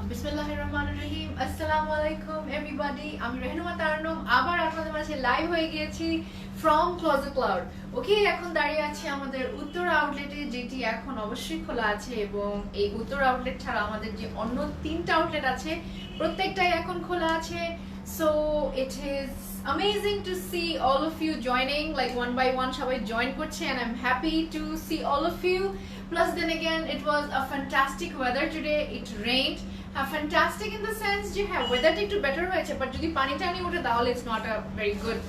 Bismillahirrahmanirrahim. Assalamu alaikum everybody. আমি রেহনুমা তারান্নুম আবার আপনাদের মাঝে লাইভ হয়ে গিয়েছি from Closet Cloud. ওকে, এখন দাঁড়িয়ে আছি আমাদের উত্তর আউটলেটে, যেটি এখন অবশ্যই খোলা আছে, এবং এই উত্তর আউটলেট ছাড়া আমাদের যে অন্য তিনটা আউটলেট আছে প্রত্যেকটাই এখন খোলা আছে। So it is amazing to see all of you joining, like one by one সবাই জয়েন করছে, and I'm happy to see all of you. Plus then again it was a fantastic weather today. It rained. Fantastic in the sense যে হ্যাঁ ওয়েদারটা একটু better হয়েছে, but যদি পানি টানি ওঠে তাহলে it's not a very good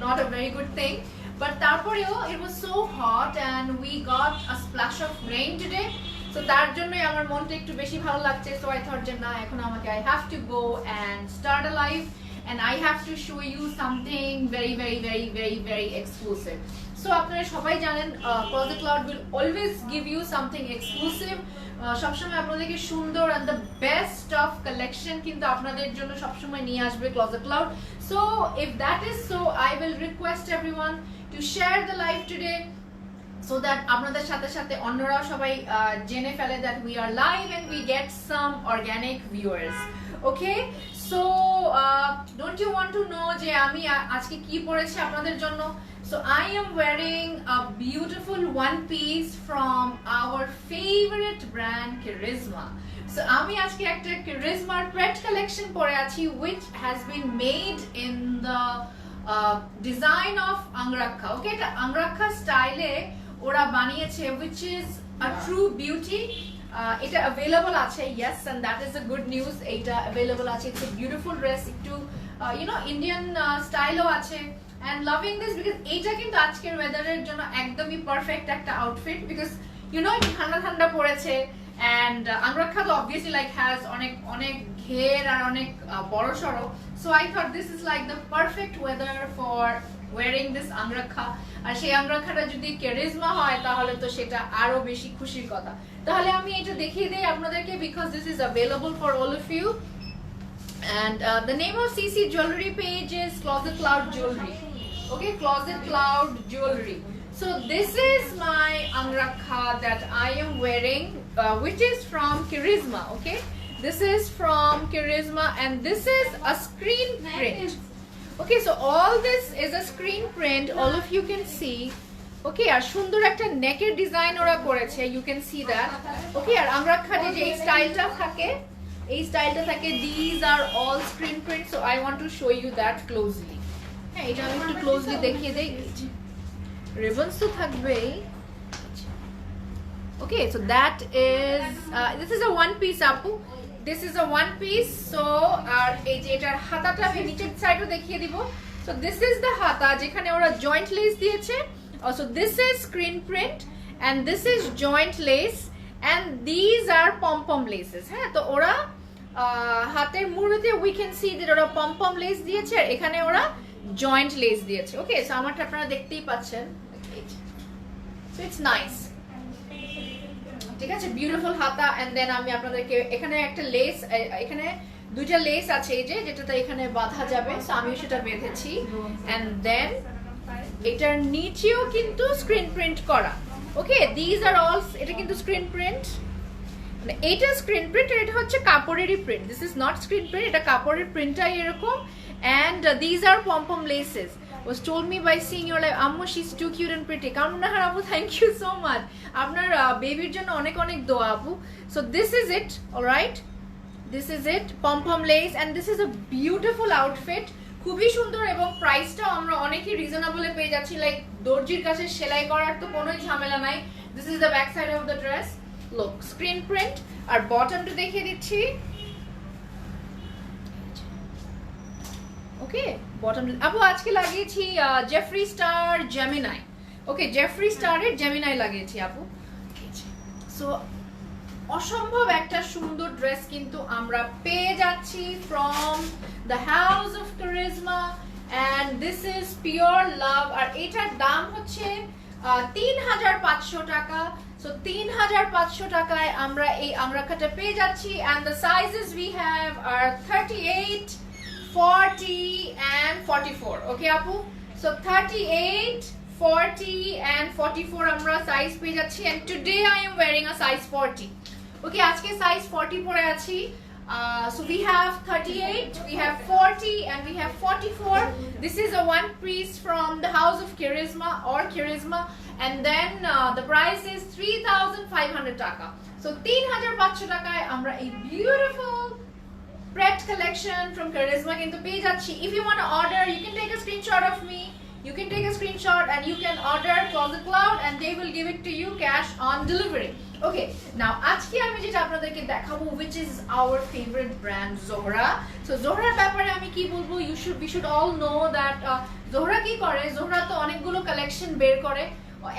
not a very good thing. But তারপরেও it was so hot and we got a splash of rain today. So তার জন্যই আমার মনটা একটু বেশি ভালো লাগছে. So I thought যে না, এখন আমাকে I have to go and start a live and I have to show you something very very very very very exclusive. So আপনারা সবাই জানেন Closet Cloud will always give you something exclusive. সবসময় আপনাদেরকে সুন্দর and the best of collection কিন্তু আপনাদের জন্য সবসময় নিয়ে আসবে Closet Cloud. So if that is so, I will request everyone to share the live today so that আপনাদের সাথে সাথে অন্যরাও সবাই জেনে ফেলে that we are live and we get some organic viewers. Okay, so don't you want to know যে আমি আজকে কি পরেছি আপনাদের জন্য? So I am wearing a beautiful one piece from our favorite brand Charisma. So আমি আজকে একটা Charisma Pret collection পরে আছি, which has been made in the design of Angrakha. Okay, এটা Angrakha style এ ওরা বানিয়েছে, which is a true beauty. এটা available আছে, yes, and that is a good news. এটা available আছে, it's a beautiful dress, একটু Indian style ও আছে. And loving this because এটা কিন্তু আজকের ওয়েদারের জন্য একদমই পারফেক্ট একটা আউটফিট, because ঠান্ডা ঠান্ডা পড়েছে, and Angrakha তো obviously like has অনেক ঘের আর অনেক বড় সড়ো. So I thought this is like the perfect weather for wearing this Angrakha. আর সেই Angrakhaটা যদি Charisma হয় তাহলে তো সেটা আরো বেশি খুশির কথা. তাহলে আমি এটা দেখিয়ে দেই আপনাদেরকে, because this is available for all of you. And the name of CC jewelry page is Closet Cloud Jewelry. Okay, Closet Cloud Jewelry. So this is my Angrakha that I am wearing, which is from Charisma. Okay, this is from Charisma and this is a screen print. Okay, so all this is a screen print, all of you can see. Okay, আর সুন্দর একটা নেকের design ওরা করেছে, you can see that. Okay, R Angrakha যে এই স্টাইলটা থাকে, এই স্টাইলটা থাকে, these are all screen print. So I want to show you that closely. হ্যাঁ, এটা আমি একটু ক্লোজলি দেখিয়ে দেই। রিবনস তো থাকবেই। Okay, so that is this is a one piece আপু, this is a one piece. So আর এই যে এটার হাতাটা আমি নিচের সাইডও দেখিয়ে দিব। So this is the hata যেখানে ওরা জয়েন্ট লেস দিয়েছে. Also this is screen print and this is joint lace and these are pom pom laces. হ্যাঁ, তো ওরা হাতের মুড়িতে we can see that ওরা pom pom lace দিয়েছে, আর এখানে ওরা জয়েন্ট লেস দিয়েছে। ওকে, সো আমারটা আপনারা দেখতেই পাচ্ছেন। সো ইটস নাইস, ঠিক আছে, বিউটিফুল হাতা। এন্ড দেন আমি আপনাদেরকে এখানে একটা লেস, এখানে দুইটা লেস আছে এই যে, যেটাতে এখানে বাঁধা যাবে, সো আমি সেটা বেঁধেছি। এন্ড দেন এটার নিচেও কিন্তু স্ক্রিন প্রিন্ট করা। ওকে, দিস আর অল, এটা কিন্তু স্ক্রিন প্রিন্ট, এটা স্ক্রিন প্রিন্ট, এটা হচ্ছে কাপড়েরই print. This is not screen print, এটা কাপড়ের প্রিন্টটাই এরকম। And these are pom pom laces. Was told me by seeing your live, Ammo, she's too cute and pretty. Kamnahar Abu, thank you so much. Apnar babyr jonno onek onek doa Abu. So this is it, all right. This is it, pom pom lace, and this is a beautiful outfit. খুবই সুন্দর এবং প্রাইসটাও আমরা অনেকই রিজনেবলে পেয়ে যাচ্ছি। Like দর্জির কাছে সেলাই করার তো কোনোই ঝামেলা নাই। This is the back side of the dress, look screen print. আর বটমটা দেখিয়ে দিচ্ছি, ওকে বটম আপু আজকে লাগিয়েছি Jeffrey star Gemini. Okay Jeffrey স্টারের জেমিনাই লাগিয়েছি আপু। সো অসম্ভব একটা সুন্দর ড্রেস কিন্তু আমরা পেয়ে যাচ্ছি from the house of charisma and this is pure love. আর এটার দাম হচ্ছে ৩৫০০ টাকা। সো ৩৫০০ টাকায় আমরা এই আমরাখাটা পেয়ে যাচ্ছি। And the sizes we have are 38, 40 and 44. Okay আপু, so 38, 40 and 44 আমরা সাইজ পেয়ে যাচ্ছি। and today I am wearing a size 40. Okay, আজকে সাইজ 40 পরে আছি। So we have 38, we have 40 and we have 44. This is a one piece from the house of Karisma or Karisma, and then the price is 3500 টাকা। So 3500 টাকায় আমরা এই beautiful Pret collection from Karisma কিন্তু পেয়ে যাচ্ছি। If you want to order, you can take a screenshot of me. You can take a screenshot and you can order Closet Cloud and they will give it to you cash on delivery. Okay, now আজকে আমি যেটা আপনাদেরকে দেখাবো which is our favorite brand Zohra. So Zohra ব্যাপারে আমি কি বলবো, we should all know that Zohra কি করে, Zohra তো অনেকগুলো কালেকশন বের করে,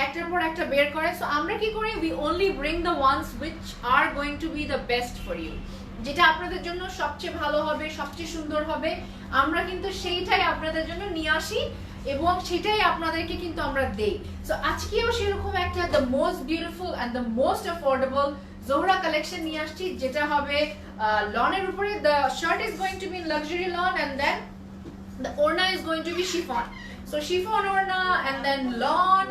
একটার পর একটা বের করে। সো আমরা কি করি, we only bring the ones which are going to be the best for you, যেটা আপনাদের জন্য সবচেয়ে ভালো হবে, সবচেয়ে সুন্দর হবে, আমরা কিন্তু সেইটাই আপনাদের জন্য নিয়ে আসি এবং সেটাই আপনাদেরকে কিন্তু আমরা দেই। সো আজকেও সেরকম একটা the most beautiful and the most affordable Zohra collection নিয়ে আসছি, যেটা হবে লনের উপরে। The shirt is going to be in luxury lawn and then the ওড়না is going to be chiffon. So chiffon ওড়না and then lawn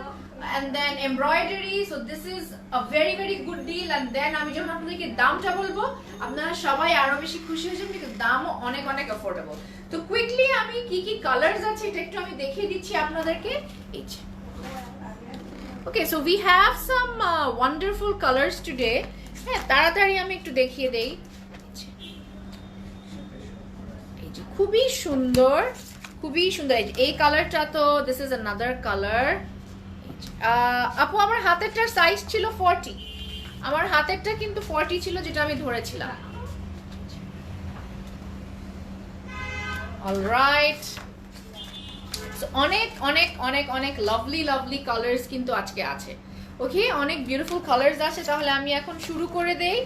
and then embroidery. So this is a very very good deal. And then আমি যখন আপনাদেরকে দামটা বলবো আপনারা সবাই আরো বেশি খুশি হয়ে যাবেন, কিন্তু দামও অনেক অনেক অ্যাফোর্ডেবল। তো কুইকলি আমি কি কি কালারস আছে এটা একটু আমি দেখিয়ে দিচ্ছি আপনাদেরকে। এই যে okay, so we have some wonderful colours today. হ্যাঁ, তাড়াতাড়ি আমি একটু দেখিয়ে দেই। এই যে খুবই সুন্দর, খুবই সুন্দর। এই কালারটা তো দিস ইজ অ্যানাদার কালার। আপু আমার হাতেরটার সাইজ ছিল 40, আমার হাতেরটা কিন্তু 40 ছিল যেটা আমি ধরেছিলাম। অলরাইট, সো অনেক অনেক অনেক অনেক লাভলি লাভলি কালারস কিন্তু আজকে আছে। ওকে, অনেক বিউটিফুল কালারস আছে। তাহলে আমি এখন শুরু করে দেই।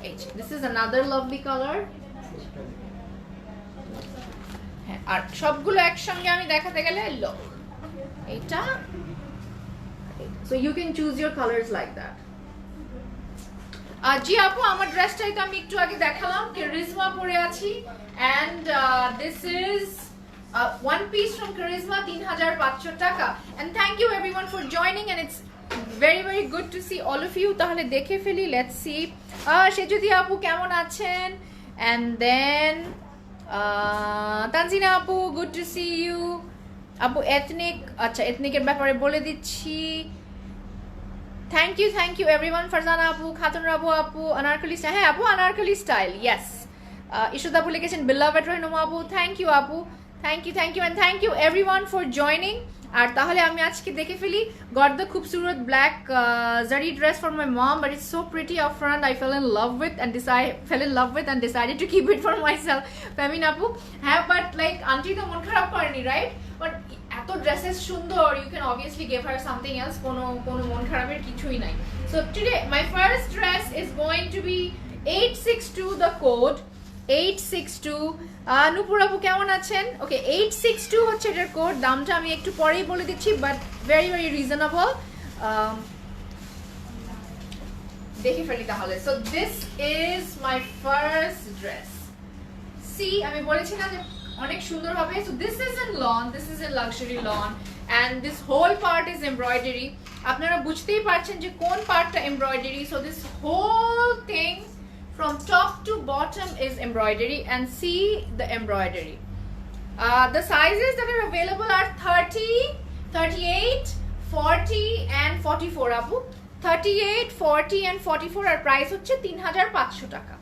এই যে this is another lovely colour. হ্যাঁ, আর সবগুলো একসঙ্গে আমি দেখাতে গেলে লো এইটা। So you can choose your colors like that. জি আপু, আমার ড্রেসটাই তো আমি একটু আগে দেখালাম, কারিজমা পরে আছি। and this is one piece from Karisma, 3500 টাকা। and thank you everyone for joining and it's very very good to see all of you. তাহলে দেখে ফেলি, let's see. সেজুদি আপু কেমন আছেন? and then তানজিনা আপু, good to see you. আপু ethnic, আচ্ছা এথনিকের ব্যাপারে বলে দিচ্ছি। Thank you everyone. ফারজানা আপু, খাতুন রাবু আপু, আনারকলি স্টাইল। হ্যাঁ আপু, আনারকলি স্টাইল, ইয়েস। ইশুদ আপু লিখেছেন বিলাভেড রহিনুমা আপু, থ্যাংক ইউ আপু, thank you and thank you everyone for joining. আর তাহলে আমি আজকে দেখে ফেলি। গট দ্য খুবসুরত black zari dress for my mom, but it's so pretty up front, I fell in love with and decided to keep it for myself. Femin আপু, হ্যাঁ but like auntie তো মন খারাপ করেনি, রাইট? বাট এত ড্রেসেস সুন্দর, you can obviously give her something else, কোনো মন খারাপের কিছুই নাই। So today my first dress is going to be 862 the code, 862। Nupur আপু কেমন আছেন? ওকে, 862 হচ্ছে এটার কোড। দামটা আমি একটু পরেই বলে দিচ্ছি, বাট ভেরি ভেরি রিজনেবল। দেখে ফেলি তাহলে। So this is my first dress. See, আমি বলেছি না যে অনেক সুন্দর হবে। So this is in lawn, this is in luxury lawn and this whole part is embroidery. আপনারা বুঝতেই পারছেন যে কোন পার্টটা embroidery. So this whole thing from top to bottom is embroidery, and see the embroidery. The sizes that are available are 30, 38, 40 and 44 আপু। 38, 40 and 44 R price হচ্ছে 3500 টাকা।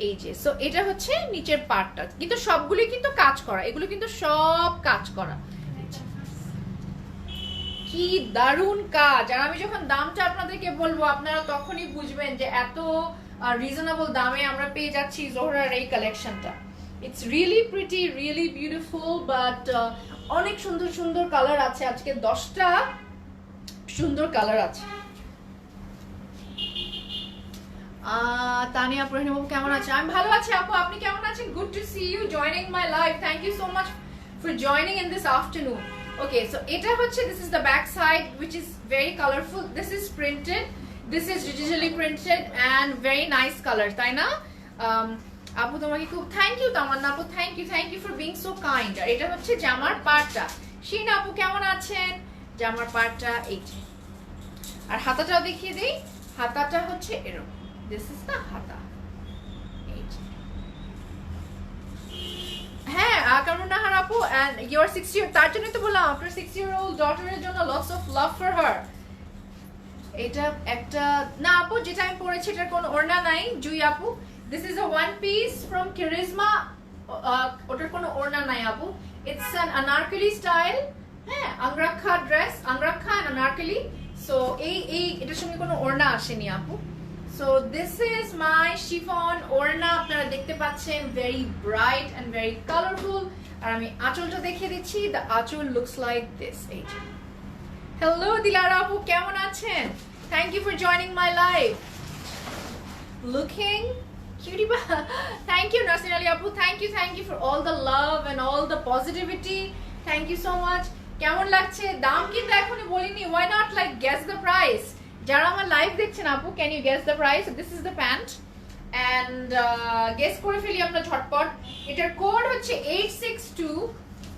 এই যে সো এটা হচ্ছে নিচের পার্টটা, কিন্তু সবগুলি কিন্তু কাজ করা, এগুলো কিন্তু সব কাজ করা, কি দারুণ কাজ। আর আমি যখন দামটা আপনাদেরকে বলবো আপনারা তখনই বুঝবেন যে এত রিজনেবল দামে আমরা পেয়ে যাচ্ছি জোহরার এই কালেকশনটা। It's really pretty, really beautiful, but অনেক সুন্দর সুন্দর কালার আছে, আজকে 10টা সুন্দর কালার আছে। তানিয়া আপু কেমন আছে? আমি ভালো আছি আপু, আপনি কেমন আছেন? Good to see you joining my live, thank you so much for joining in this afternoon. Okay, so এটা হচ্ছে this is the back side which is very colorful. This is printed, this is digitally printed and very nice color, তাই না? আপু তোমাকে খুব thank you Tamanna আপু, thank you for being so kind. আর এটা হচ্ছে জামার পার্টটা। শিন আপু কেমন আছেন? জামার পার্টটা এই যে, আর হাতাটাও দেখিয়ে দেই। হাতাটা হচ্ছে এরকম, দিস ইজ দ্য হাতা। এই যে হ্যাঁ কারুনাহার আপু, and your 60 তার জন্য তো বললাম আপনার 60-year-old ডটারের জন্য lots of love for her। এটা একটা না আপু, যেটা আমি পরেছি এটার কোনো ওড়না নাই জুই আপু। This is a one piece from Charisma, ওটার কোনো ওড়না নাই আপু। It's an anarkali style, হ্যাঁ angrakha dress, angrakha and anarkali। So এই এটার সঙ্গে কোনো ওড়না আসেনি আপু। So this is my chiffon ওড়না, আপনারা দেখতে পাচ্ছেন, very bright and very colorful। আর আমি আঁচলটা দেখিয়ে দিচ্ছি, the আঁচল looks like this। এই যে hello দিলারা আপু কেমন আছেন? Thank you for joining my live, looking cutie pie। Thank you Nasrin Ali আপু, thank you for all the love and all the positivity, thank you so much। কেমন লাগছে? দাম কিন্তু এখনই বলিনি, why not like guess the price? যারা আমার live দেখছেন আপু, can you guess the price? This is the pant and guess করে ফেলি আমরা ঝটপট। এটার কোড হচ্ছে 862,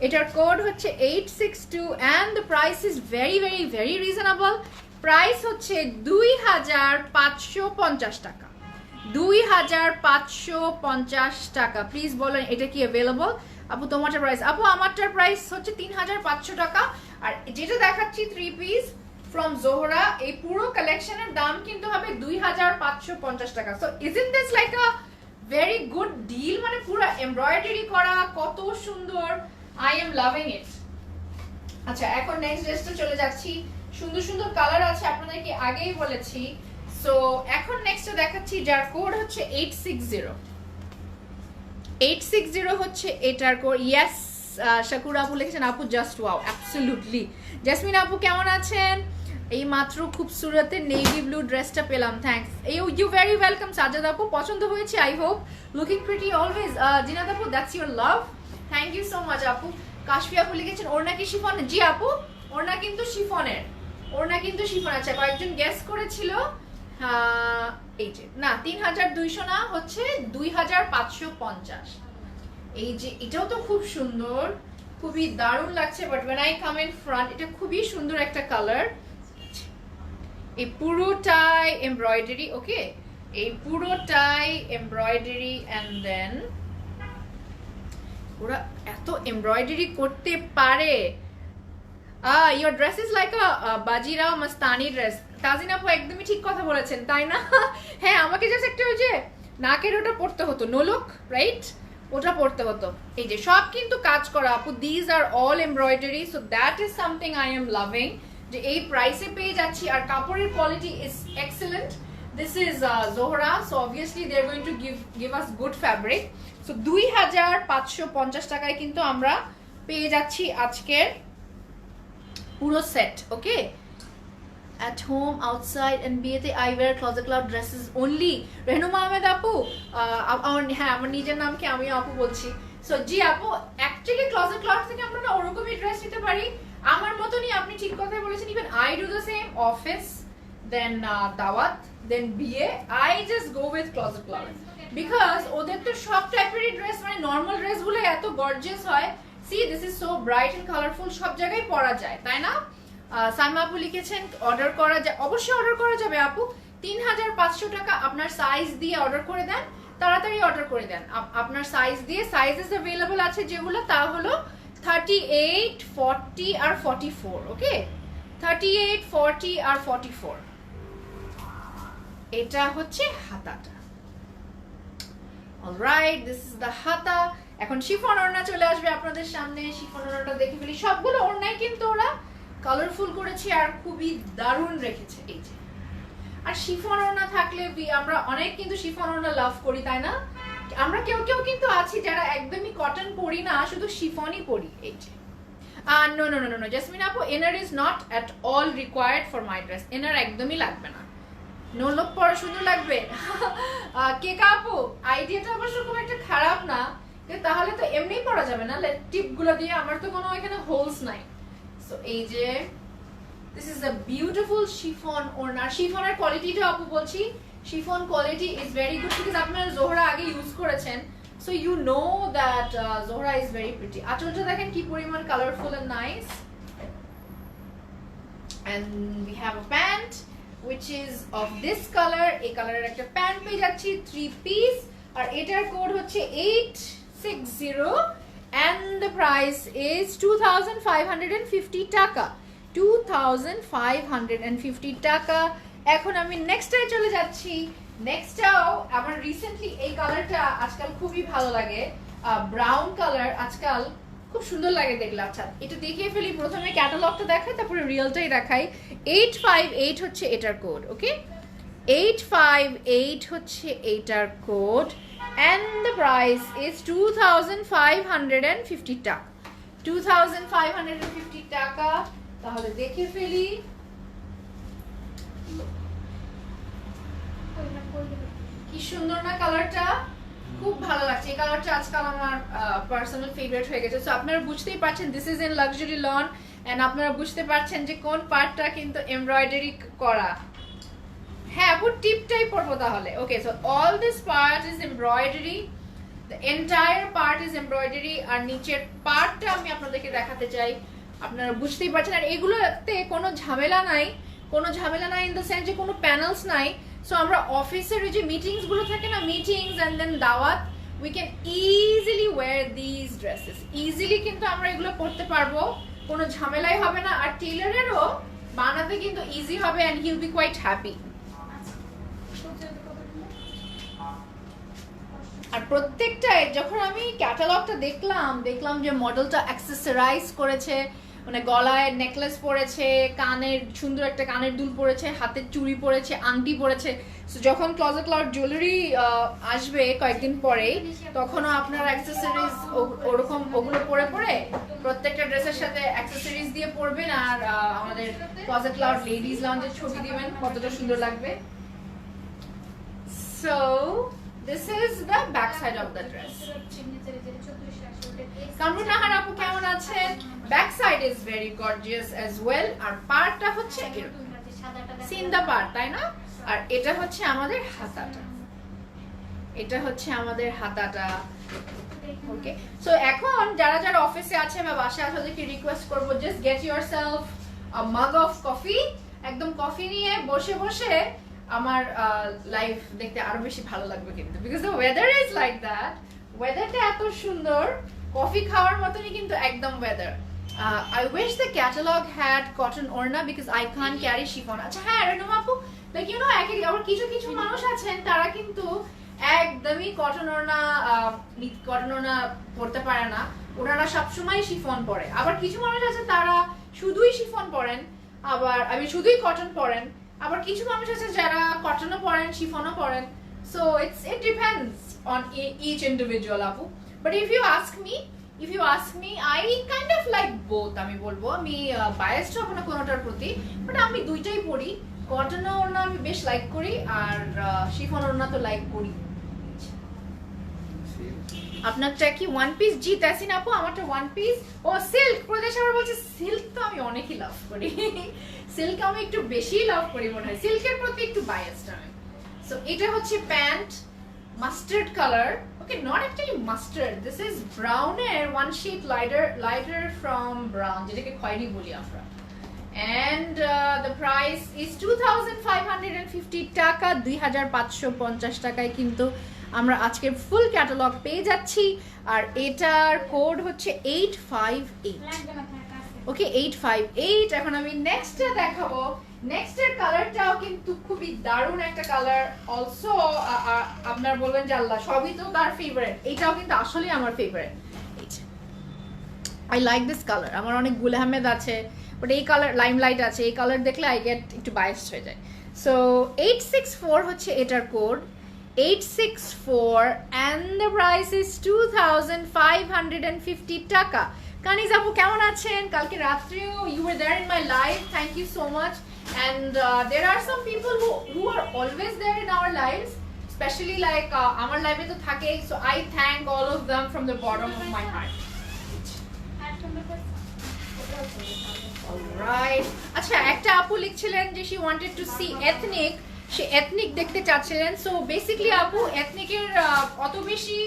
এটার কোড হচ্ছে 862 and the price is very very very reasonable. Price হচ্ছে 2550 টাকা, 2550 টাকা। প্লিজ বলেন এটা কি অ্যাভেলেবল? আপু তোমারটার প্রাইস? আপু আমারটার প্রাইস হচ্ছে 3500 টাকা। আর যেটা দেখাচ্ছি 3 পিস from Zohra, এই পুরো কালেকশনের দাম কিন্তু হবে 2550 টাকা। So isn't this like a very good deal? মানে পুরো এমব্রয়ডারি করা, কত সুন্দর, I am loving it। আচ্ছা এখন নেক্সট ড্রেসটা চলে যাচ্ছি, সুন্দর সুন্দর কালার আছে আপনাদেরকে আগেই বলেছি। সো এখন নেক্সটটা দেখাচ্ছি যার কোড হচ্ছে 860 হচ্ছে এটার কোড। ইয়েস শাকুরা আপু লিখেছেন আপু জাস্ট ওয়াও, অ্যাবসলিউটলি। জেসমিন আপু কেমন আছেন? এই মাত্র খুবসুরতের নেভি ব্লু ড্রেসটা পেলাম, thanks. You very welcome Sajad আপু, পছন্দ হয়েছে I hope, looking pretty always. Zinat আপু that's your love, thank you so much আপু। কাশফি আপু লিখেছেন ওড়না কি শিফন? জি আপু ওড়না কিন্তু শিফনের, ওড়না কিন্তু শিফন। আচ্ছা কয়েকজন গেস করেছিল, এই যে না 3200 না, হচ্ছে 2550। এই যে এটাও তো খুব সুন্দর, খুবই দারুণ লাগছে, but when I come in front এটা খুবই সুন্দর একটা কালার। এই পুরোটাই এমব্রয়ডারি, ওকে এই পুরোটাই এমব্রয়ডারি এন্ড দেন ওরা এত এমব্রয়ডারি করতে পারে। Your dress is like a Bajirao Mastani dress. Tazin আপু একদমই ঠিক কথা বলেছেন, তাই না? হ্যাঁ আমাকে জাস্ট একটা ওই যে নাকের ওটা পড়তে হতো, নোলক রাইট, ওটা পড়তে হতো। এই যে সব কিন্তু কাজ করা আপু, these are all embroidery. So that is something I am loving, যে এই প্রাইসে পেয়ে যাচ্ছি আর কাপড়ের quality is excellent. This is Zohra, so obviously they are going to give us good fabric. So 2550 টাকায় কিন্তু আমরা পেয়ে যাচ্ছি আজকের পুরো set. Okay, at home, outside and বিয়েতে I wear Closet Cloud dresses only। Rehnuma Ahmed আপু, হ্যাঁ আমার নিজের নামকে আমি আপু বলছি। সো জি আপু, অ্যাকচুয়ালি Closet Cloud থেকে আমরা না ওরকমই ড্রেস নিতে পারি, আমার মতনই, আপনি ঠিক কথাই বলেছেন। Even I do the same, office then দাওয়াত দেন বিয়ে, I just go with Closet Cloud because ওদের তো সব টাইপেরই ড্রেস, মানে নর্মাল ড্রেসগুলো এত গর্জিয়াস হয়। See this is so bright and colourful, সব জায়গায় পরা যায়, তাই না? সাইমা আপু লিখেছেন অর্ডার করা যায়, অবশ্যই অর্ডার করা যাবে আপু। 3500 টাকা, আপনার সাইজ দিয়ে অর্ডার করে দেন, তাড়াতাড়ি অর্ডার করে দেন আপনার সাইজ দিয়ে। সাইজেস অ্যাভেলেবল আছে যেগুলো, তা হলো 38, 40 আর 44। ওকে 38, 40 আর 44। এটা হচ্ছে হাতাটা, অলরাইট, দিস ইজ দ্য হাতা। এখন শিফন ওড়না চলে আসবে আপনাদের সামনে। শিফন ওড়নাটা দেখে ফেলি। সবগুলো ওড়নায় কিন্তু ওরা কালারফুল করেছে আর খুবই দারুণ রেখেছে। এই যে, আর শিফন ওড়না থাকলে আমরা অনেক কিন্তু শিফন ওড়না লাভ করি, তাই না? আমরা কেউ কেউ কিন্তু আছি যারা একদমই কটন পরি না, শুধু শিফনই পরি। এই যে, নো জাসমিন আপু, inner is not at all required for my dress. Inner একদমই লাগবে না। নো লোক পরা সুন্দর লাগবে। কেকা আপু, আইডিয়াটা অবশ্য খুব একটা খারাপ না, কিন্তু তাহলে তো এমনিই পরা যাবে না টিপ গুলো দিয়ে। আমার তো কোনো এখানে হোলস নাই। সো এই যে, this is a beautiful chiffon ওড়না। শিফনের কোয়ালিটিটা আপু বলছি, chiffon quality is very good, because আপনারা জোহরা আগে ইউজ করেছেন, so you know that Zohra is very pretty. আঁচলটা দেখেন কি পরিমাণ colourful and nice. And we have a pant which is of this color. এই কালারের একটা প্যান্ট পেয়ে যাচ্ছি 3 পিস, আর এটার কোড হচ্ছে 860 and the price is 2550 টাকা। 2550 টাকা। এখন আমি নেক্সটটায় চলে যাচ্ছি। নেক্সটটাও আমার রিসেন্টলি এই কালারটা আজকাল খুবই ভালো লাগে, ব্রাউন কালার আজকাল খুব সুন্দর লাগে দেখলে। আচ্ছা, এটা দেখিয়ে ফেলি। প্রথমে ক্যাটালগটা দেখাই, তারপরে রিয়েলটাই দেখাই। 858 হচ্ছে এটার কোড। ওকে, 858 হচ্ছে এটার code and the price is 2550 টাকা। 2550 টাকা। তাহলে দেখে ফেলি। কি সুন্দর না কালারটা, খুব ভালো লাগছে। এই কালারটা আজকাল আমার পার্সোনাল ফেভারিট হয়ে গেছে। সো আপনারা বুঝতেই পারছেন this is in luxury lawn, and আপনারা বুঝতে পারছেন যে কোন পার্টটা কিন্তু এমব্রয়ডারি করা। হ্যাঁ আপু, টিপটাই পরবো তাহলে। Okay, so all this part is embroidery, the entire part is embroidery. আর নিচের পার্টটা আমি আপনাদেরকে দেখাতে চাই, আপনারা বুঝতেই পারছেন। আর এগুলোতে কোনো ঝামেলা নাই, কোনো ঝামেলা নাই ইন দ্য সেন্স যে কোনো প্যানেলস নাই। সো আমরা অফিসের যে মিটিংস গুলো থাকে না, মিটিংস এন্ড দেন দাওয়াত, we can easily wear this dresses. Easily কিন্তু আমরা এগুলো পরতে পারবো, কোনো ঝামেলাই হবে না। আর টেইলরেরও বানাতে কিন্তু ইজি হবে and he will be quite happy. আর প্রত্যেকটাই যখন আমি ক্যাটালগটা দেখলাম যে মডেলটা অ্যাক্সেসরাইজ করেছে, মানে গলায় নেকলেস পরেছে, কানের সুন্দর একটা কানের দুল পরেছে, হাতের চুড়ি পরেছে, আংটি পরেছে। সো যখন ক্লজেট ক্লাউড জুয়েলারি আসবে কয়েকদিন পরে, তখনও আপনারা অ্যাক্সেসরিজ ওরকম ওগুলো পরে প্রত্যেকটা ড্রেসের সাথে অ্যাক্সেসরিজ দিয়ে পরবেন। আর আমাদের ক্লজেট ক্লাউড লেডিজ লাউঞ্জের ছবি দিবেন, কতটা সুন্দর লাগবে। So this is the back side of the dress. Kamrun Nahar আপু কেমন আছেন? Back side is very gorgeous as well, আর পার্টটা হচ্ছে এরকম সিন্দা পার্ট, তাই না? আর এটা হচ্ছে আমাদের হাতাটা, এটা হচ্ছে আমাদের হাতাটা। ওকে, সো এখন যারা যারা অফিসে আছে বা বাসায় আছে ওদেরকে রিকোয়েস্ট করবো, জাস্ট গেট ইয়োরসেলফ আ মাগ অফ কফি। একদম কফি নিয়ে বসে বসে আমার লাইফ দেখতে আরো বেশি ভালো লাগবে কিন্তু, because the weather is like that. ওয়েদারটা এত সুন্দর, কফি খাওয়ার মতনই কিন্তু একদম weather. I wish the catalog had cotton orna because I can't carry chiffon. আচ্ছা হ্যাঁ রেনু আপু, লাইক ইউ নো আবার কিছু কিছু মানুষ আছেন তারা কিন্তু একদমই কটন ওড়না পরতে পারে না, ওনারা সবসময় শিফন পরে। আবার কিছু মানুষ আছে তারা শুধুই শিফন পরেন, আবার শুধুই কটন পরেন। আবার কিছু মানুষ আছে যারা কটনও পরেন, শিফনও পরেন। So it depends on each individual আপু। But if you ask me, I kind of like both. আমি বলবো আমি biased হব না কোনোটার প্রতি, বাট আমি দুইটাই পরি। কটন ওড়না আমি বেশ লাইক করি, আর শিফন ওড়না তো লাইক করি। আপনারটা কি ওয়ান পিস? জি তাসিন আপু, আমারটা ওয়ান পিস। ও সিল্ক, প্রদেশ আবার বলছে সিল্ক তো আমি অনেকই লাভ করি। সিল্ক আমি একটু বেশি লাভ করি মনে হয়, সিল্কের প্রতি একটু বায়াসড আমি। সো এটা হচ্ছে pant, mustard colour. Okay, not actually mustard, this is ব্রাউনের one shade lighter from brown, যেটাকে খয়েরি বলি আমরা। And the price is 2550 টাকা। 2550 টাকায় কিন্তু আমরা আজকের ফুল ক্যাটালগ পেয়ে যাচ্ছি। আর এটার কোড হচ্ছে 858। ওকে, 858। এখন আমি নেক্সটটা দেখাবো। নেক্সট এর কালারটাও কিন্তু খুবই দারুণ একটা কালার। অলসো আপনারা বলবেন যে আল্লাহ সবই তো তার ফেভারিট, এটাও কিন্তু আসলে আমার favourite. I like this colour. আমার অনেক গুল আহমেদ আছে, বাট এই কালার লাইমলাইট আছে, এই কালার দেখলে আই গেট একটু বায়াসড হয়ে যায়। সো 864 হচ্ছে এটার code, 864, and the price is 2550 টাকা। কানিজ আপু কেমন আছেন? কালকে রাত্রেও you were there in my live, thank you so much. And there are some people who are always there in our lives, especially like আমার লাইভে তো থাকে, so I thank all of them from the bottom of my heart. Alright, আচ্ছা একটা আপু লিখছিলেন যে she wanted to see ethnic, say ethnic দেখতে চাচ্ছিলেন। সো বেসিক্যালি আপু এথনিকের অত বেশি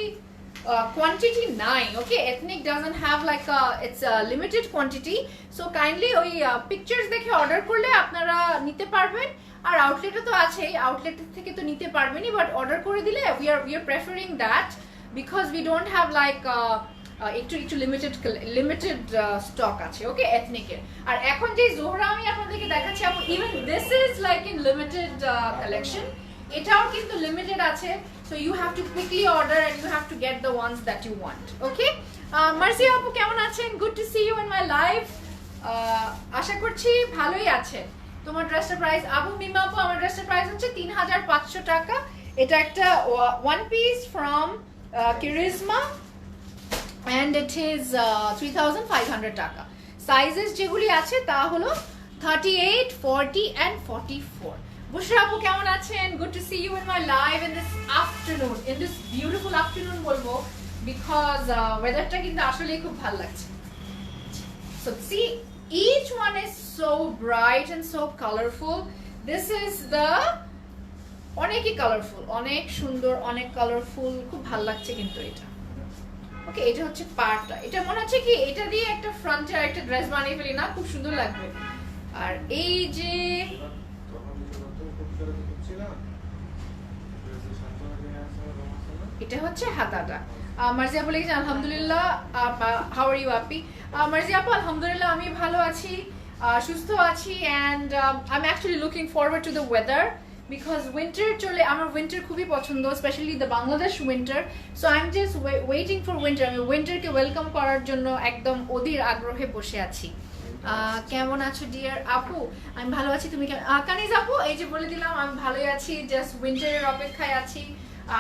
কোয়ান্টিটি নাই, okay? Ethnic doesn't have like it's limited quantity. So kindly ওই পিকচার্স দেখে অর্ডার করলে আপনারা নিতে পারবেন। আর আউটলেটে তো আছেই, আউটলেট থেকে তো নিতে পারবেনই, বাট অর্ডার করে দিলে we are preferring that because we don't have like একটু লিমিটেড স্টক আছে, ওকে, এথনিকের। আর এখন যে জোহরা আমি আপনাদেরকে দেখাচ্ছি আপু, even this is like in limited collection, এটাও কিন্তু লিমিটেড আছে। So you have to quickly order and you have to get the ones that you want, okay? Marcia আপু কেমন আছেন? Good to see you in my life. আশা করছি ভালোই আছেন। তোমার ড্রেসটার প্রাইস আপু? মিমা আপু আমার ড্রেসটার প্রাইস হচ্ছে 3500 টাকা। এটা একটা ওয়ান পিস ফ্রম কিরিজমা and it is 3500 টাকা। সাইজেস যেগুলি আছে তা হলো 38, 40 and 44। বুশরা আপু কেমন আছেন? Good to see you in my live in this afternoon, in this beautiful afternoon বলবো, বিকজ ওয়েদারটা কিন্তু আসলে খুব ভালো লাগছে। So see each one is so bright and so colorful. This is the অনেকই কালারফুল, অনেক সুন্দর, অনেক কালারফুল, খুব ভালো লাগছে কিন্তু এটা। ওকে, এটা হচ্ছে পার্টটা। এটা মনে হচ্ছে কি এটা দিয়ে একটা ফ্রন্টে একটা ড্রেস বানিয়ে ফেলি না, খুব সুন্দর লাগবে। আর এই যে এটা হচ্ছে হাতাটা। মার্জিয়া আপু লিখেছেন আলহামদুলিল্লাহ, হাউ আর ইউ আপি? মার্জিয়া আপু আলহামদুলিল্লাহ আমি ভালো আছি, সুস্থ আছি, and I am actually looking forward to the weather because winter চলে, আমার উইন্টার খুবই পছন্দ, specially the Bangladesh winter. So I am just waiting for winter. আমি উইন্টারকে ওয়েলকাম করার জন্য একদম অধীর আগ্রহে বসে আছি। কেমন আছো ডিয়ার আপু? আমি ভালো আছি, তুমি কেমন? কানিজ আপু এই যে বলে দিলাম আমি ভালোই আছি, জাস্ট উইন্টারের অপেক্ষায় আছি।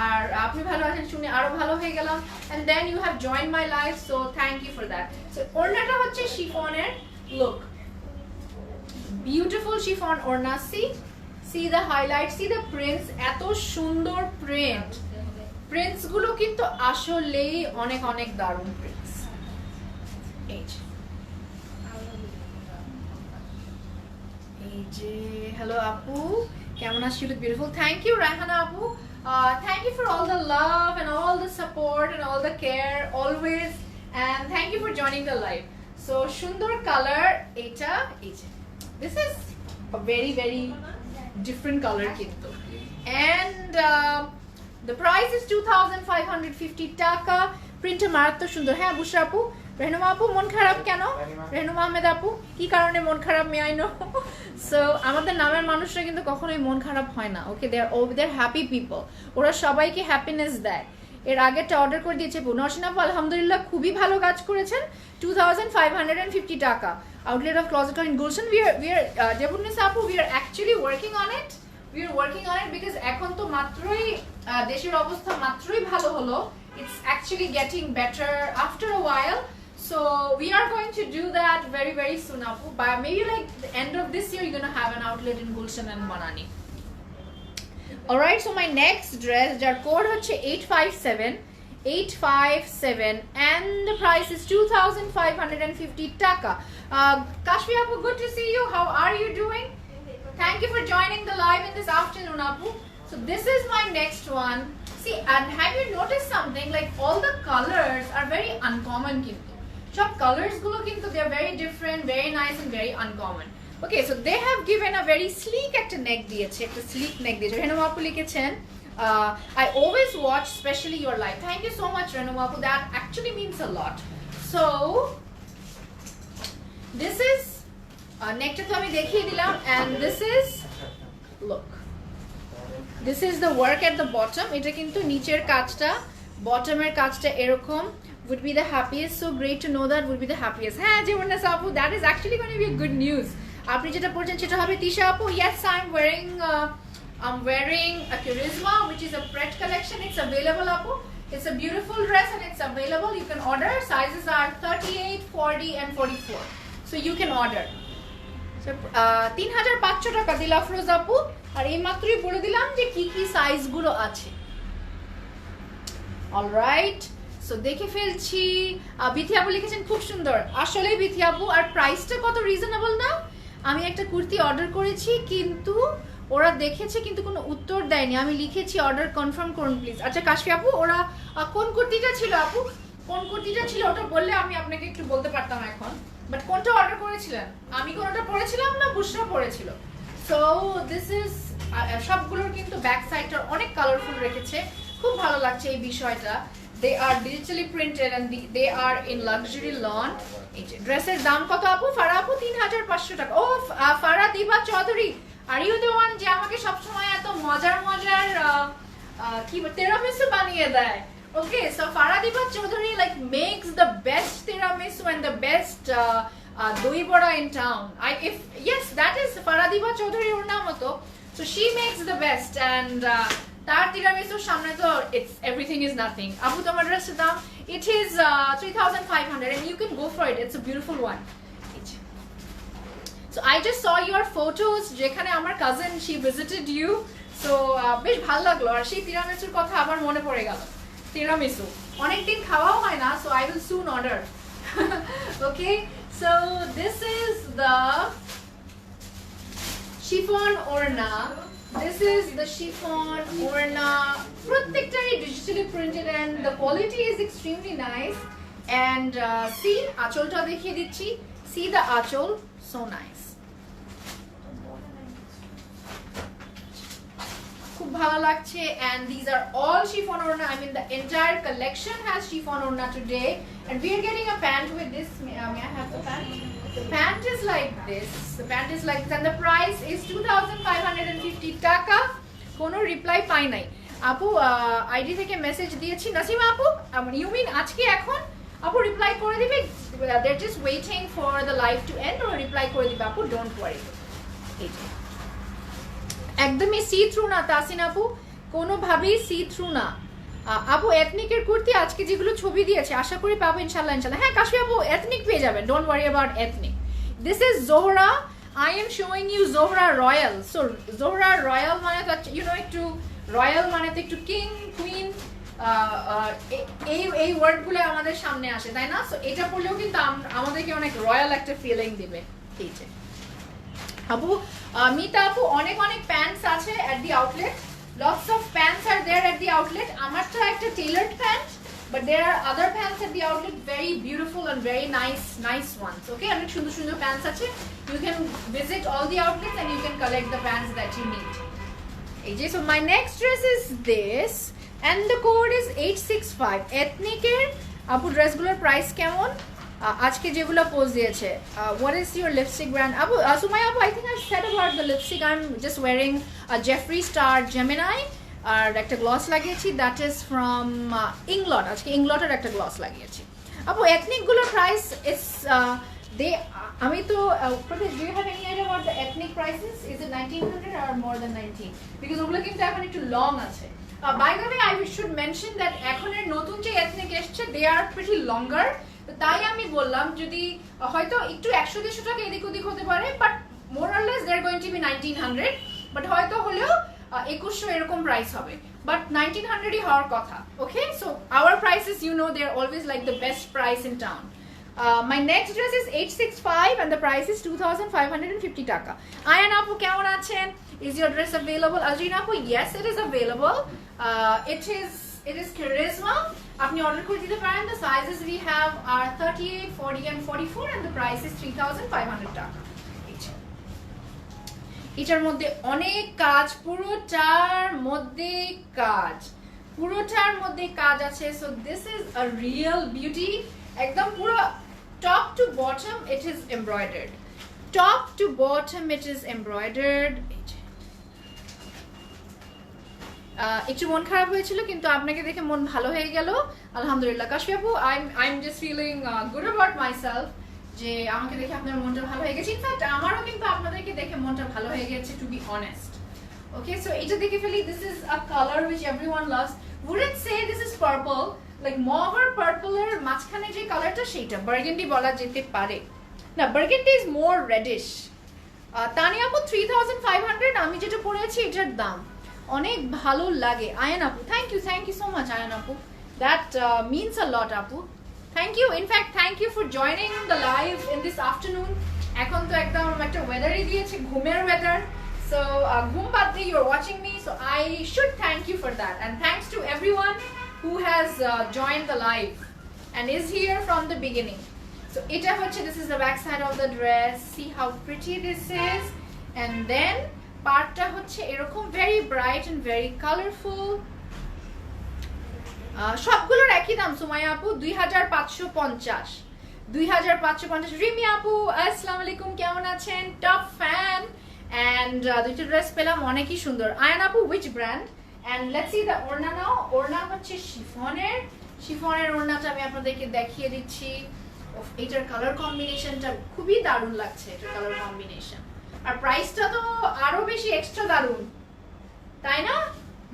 আর আপনি ভালো আছেন শুনে আরো ভালো হয়ে গেলাম। and then you have joined my life, so thank you for that. So ওড়নাটা হচ্ছে শিফনের, look, beautiful chiffon ওড়না। see the highlights, see the prints, এত সুন্দর প্রিন্ট। প্রিন্টস গুলো কিন্তু আসলেই অনেক অনেক দারুণ প্রিন্টস। এই যে হ্যালো আপু কেমন আছো? You look beautiful. Thank you Raihana আপু, thank you for all the love and all the support and all the care always, and thank you for joining the live. So সুন্দর কালার এটা, এই যে this is a very very different color kintu, and the price is 2550 টাকা। প্রিন্টে মারাত্মক সুন্দর। হ্যাঁ বুশরা আপু, রেহনুমা আপু মন খারাপ কেন? রেহনুমা আহমেদ আপু কি কারণে মন খারাপ? May I know? সো আমাদের নামের মানুষরা কিন্তু কখনোই মন খারাপ হয় না, ওকে? দে আর হ্যাপি পিপল, ওরা সবাইকে হ্যাপিনেস দেয়। এর আগেরটা অর্ডার করে দিয়েছে নরসিন আপু, আলহামদুলিল্লাহ খুবই ভালো কাজ করেছেন। 2550 টাকা। Outlet of Closet Cloud in Gulshan. We are Debunisa Apu, we are actually working on it. We are working on it because এখন তো মাত্রই দেশের অবস্থা মাত্রই ভালো হলো। It's actually getting better after a while. So we are going to do that very very soon Apu. By maybe like the end of this year you're going to have an outlet in Gulshan and Banani. Alright, so my next dress, jar code হচ্ছে 857, and the price is 2550 টাকা। Kashmi Apu, good to see you. How are you doing? Thank you for joining the live in this afternoon Apu. So this is my next one. See, and have you noticed something, like all the colors are very uncommon kintu. Sab colors gulo kintu they are very different, very nice and very uncommon. Okay, so they have given a very sleek একটা neck দিয়েছে, একটা sleek neck দিয়েছে। রেহনুমা আপু লিখেছেন I always watch especially your live. Thank you so much Rehnuma আপু, that actually means a lot. So this is নেকটা তো আমি দেখিয়ে দিলাম and this is look, this is the work at the bottom. এটা কিন্তু নিচের কাজটা, বটমের কাজটা এরকম. Would be the happiest, so great to know that. Would be the happiest. হ্যাঁ জীবনাস আপু, that is actually going to be a good news. আপনি যেটা পড়ছেন সেটা হবে তিশা আপু. Yes, I'm wearing a Charisma, which is a Pret collection. It's available apu. It's a beautiful dress and it's available. You can order. Sizes are 38, 40 and 44. So you can order. So 3500 টাকা দিল আফরোজ আপু, আর এই মাত্রই বলে দিলাম যে কি কি সাইজ গুলো আছে. অলরাইট, সো দেখে ফেলছি. বিথি আপু লিখেছেন খুব সুন্দর. আসলেই বিথি আপু, আর প্রাইসটা কত রিজনেবল না. আমি একটা কুর্তি অর্ডার করেছি কিন্তু ওরা দেখেছে কিন্তু কোনো উত্তর দেয়নি. আমি লিখেছি অর্ডার কনফার্ম করুন প্লিজ. আচ্ছা কাশফি আপু, ওরা কোন কুর্তিটা ছিল আপু, কোন কুর্তিটা ছিল ওটা বললে আমি আপনাকে একটু বলতে পারতাম এখন. বাট কোনটা অর্ডার করেছিলেন? আমি কোনটা পরেছিলাম না বুশরা পরেছিল? সো দিস ইজ, সবগুলোর কিন্তু ব্যাক সাইডটা অনেক কালারফুল রেখেছে, খুব ভালো লাগছে এই বিষয়টা. They are digitally printed and they are in luxury lawn. ড্রেসের দাম কত আপু? ফারা আপু 3500 টাকা. Oh Farah Diba Chowdhury, are you the one যে আমাকে সবসময় এত মজার কি tiramisu বানিয়ে দেয়. Okay, so Farah Diba Chaudhary like makes the best tiramisu and the best doi bada in town. Yes, that is Farah Diba Chaudhary or naam to. So she makes the best and tar tiramisu samne to it's everything is nothing. Abu tomar dress dam it is 3500 and you can go for it. It's a beautiful one. So I just saw your photos যেখানে আমার cousin she visited you. So বেশ ভালো লাগলো, আর সেই তিরামিসুর কথা আবার মনে পড়ে গেল. tiramisu অনেকদিন খাওয়াও হয় না, so I will soon order. Okay, so this is the chiffon orna. This is the chiffon orna. প্রত্যেকটাই digitally printed and the quality is extremely nice. And see আঁচলটা দেখিয়ে দিচ্ছি. See the আঁচল, so nice. খুব ভালো লাগছে. And these are all chiffon orna. I mean the entire collection has chiffon orna today, and we are getting a pant with this. May I have the pant? The pant is like this. The pant is like this and the price is 2550 টাকা. কোনো reply পাই নাই আপু. ID থেকে message দিয়েছি নাসিমা আপু. You mean আজকে এখন আপু রিপ্লাই করে দিবে? They're just waiting for the live to end or reply করে দিবে আপু, ডোন্ট ওয়ারি. এই যে একদমই সি থ্রু না তাসিন আপু, কোনোভাবেই সি থ্রু না আপু. এথনিকের কুর্তি আজকে যেগুলো ছবি দিয়েছে আশা করি পাবো ইনশাল্লাহ ইনশাল্লাহ. হ্যাঁ কাশফি আপু এথনিক পেয়ে যাবেন, don't worry about ethnic. This is Zohra. I am showing you Zohra royal. So Zohra royal মানে তো ইউ নো একটু রয়্যাল মানে তো একটু কিং কুইন, এই ওয়ার্ডগুলো আমাদের সামনে আসে তাই না? সো এটা পড়লেও কিন্তু আমাদেরকে অনেক রয়্যাল একটা ফিলিং দিবে. এই যে আপু মিতা আপু অনেক অনেক প্যান্টস আছে at the outlet. Lots of pants are there at the outlet. আমারটা একটা tailored pant, but there are other pants at the outlet, very beautiful and very nice ones. Okay, অনেক সুন্দর সুন্দর pants আছে. You can visit all the outlets and you can collect the pants that you need. এই যে so my next dress is this and the code is 865. Ethnic এর আপু ড্রেসগুলোর price কেমন? আজকে যেগুলো পোজ দিয়েছে. What is your lipstick brand? Abu Sumaya Abu, I think I said about the lipstick. I'm just wearing a Jeffree Star Gemini আর একটা gloss লাগিয়েছি, that is from Inglot. আজকে Inglot এর একটা গ্লস লাগিয়েছি. আপু এথনিক গুলোর price is they আমি তো Pradesh, do you have any idea about the ethnic prices? Is it 1900 or more than 19? Because ওগুলো কিন্তু এখন একটু লং আছে. By the way, I should mention that এখনের নতুন যে ethnic এসছে they are pretty longer. তাই আমি বললাম যদি হয়তো একটু 100-200 টাকা এদিক ওদিক হতে পারে, but more or less there going to be 1900, but হয়তো হলেও 2100 এরকম প্রাইস হবে, বাট 1900ই হওয়ার কথা. Okay, so our prices you know they are always like the best price in town. My next dress is 865 and the price is 2550 টাকা. আয়ান আপু কেমন আছেন? Is your dress available? Alrina আপু, yes it is available. It is Charisma. আপনি order করে দিতে পারেন. The sizes we have are 38, 40 and 44 and the price is 3500 টাকা. এটার মধ্যে অনেক কাজ, পুরোটার মধ্যে কাজ আছে. So this is a real beauty. একদম পুরো top to bottom it is embroidered. top to bottom it is embroidered. একটু মন খারাপ হয়েছিল কিন্তু আপনাকে দেখে মন ভালো হয়ে গেল আলহামদুলিল্লাহ। কাশফি আপু, I'm just feeling good about myself যে আমাকে দেখে আপনার মনটা ভালো হয়ে গেছে। ইনফ্যাক্ট আমারও কিন্তু আপনাদেরকে দেখে মনটা ভালো হয়ে গেছে, to be honest. Okay, so এটা দেখে ফেলি, this is a colour which everyone loves. Wouldn't say this is purple, like mauve or purple এর মাঝখানে যে কালারটা সেইটা বার্গেন্ডি বলা যেতে পারে না, burgundy is more reddish. Tania আপু 3500 আমি যেটা পরেছি এটার দাম অনেক ভালো লাগে। আয়ান আপু, thank you so much Ayan আপু, দ্যাট মিনস আ লট আপু, thank you. In fact thank you for joining the live in this afternoon. এখন তো একদম একটা ওয়েদারই দিয়েছে, ঘুমের ওয়েদার। So ঘুম বাদ দিয়ে you're watching me, so I should thank you for that, and thanks to everyone who has joined the live and is here from the beginning. So এটা হচ্ছে, this is the back side of the dress, see how pretty this is, and then পার্টটা হচ্ছে এরকম very bright and very colorful. সবগুলোর একই দাম সুমাইয়া আপু 2550। 2550। রিমি আপু আসসালামু আলাইকুম, কেমন আছেন? Top fan. And দুটো ড্রেস পেলাম অনেকই সুন্দর। আয়ান আপু, which brand? And let's see the ওড়না নাও। ওড়না হচ্ছে শিফনের ওড়নাটা আমি আপনাদেরকে দেখিয়ে দিচ্ছি। এটার কালার কম্বিনেশনটা খুবই দারুণ লাগছে, এটার কালার কম্বিনেশন, আর প্রাইসটা তো আরো বেশি এক্সট্রা দারুণ, তাই না?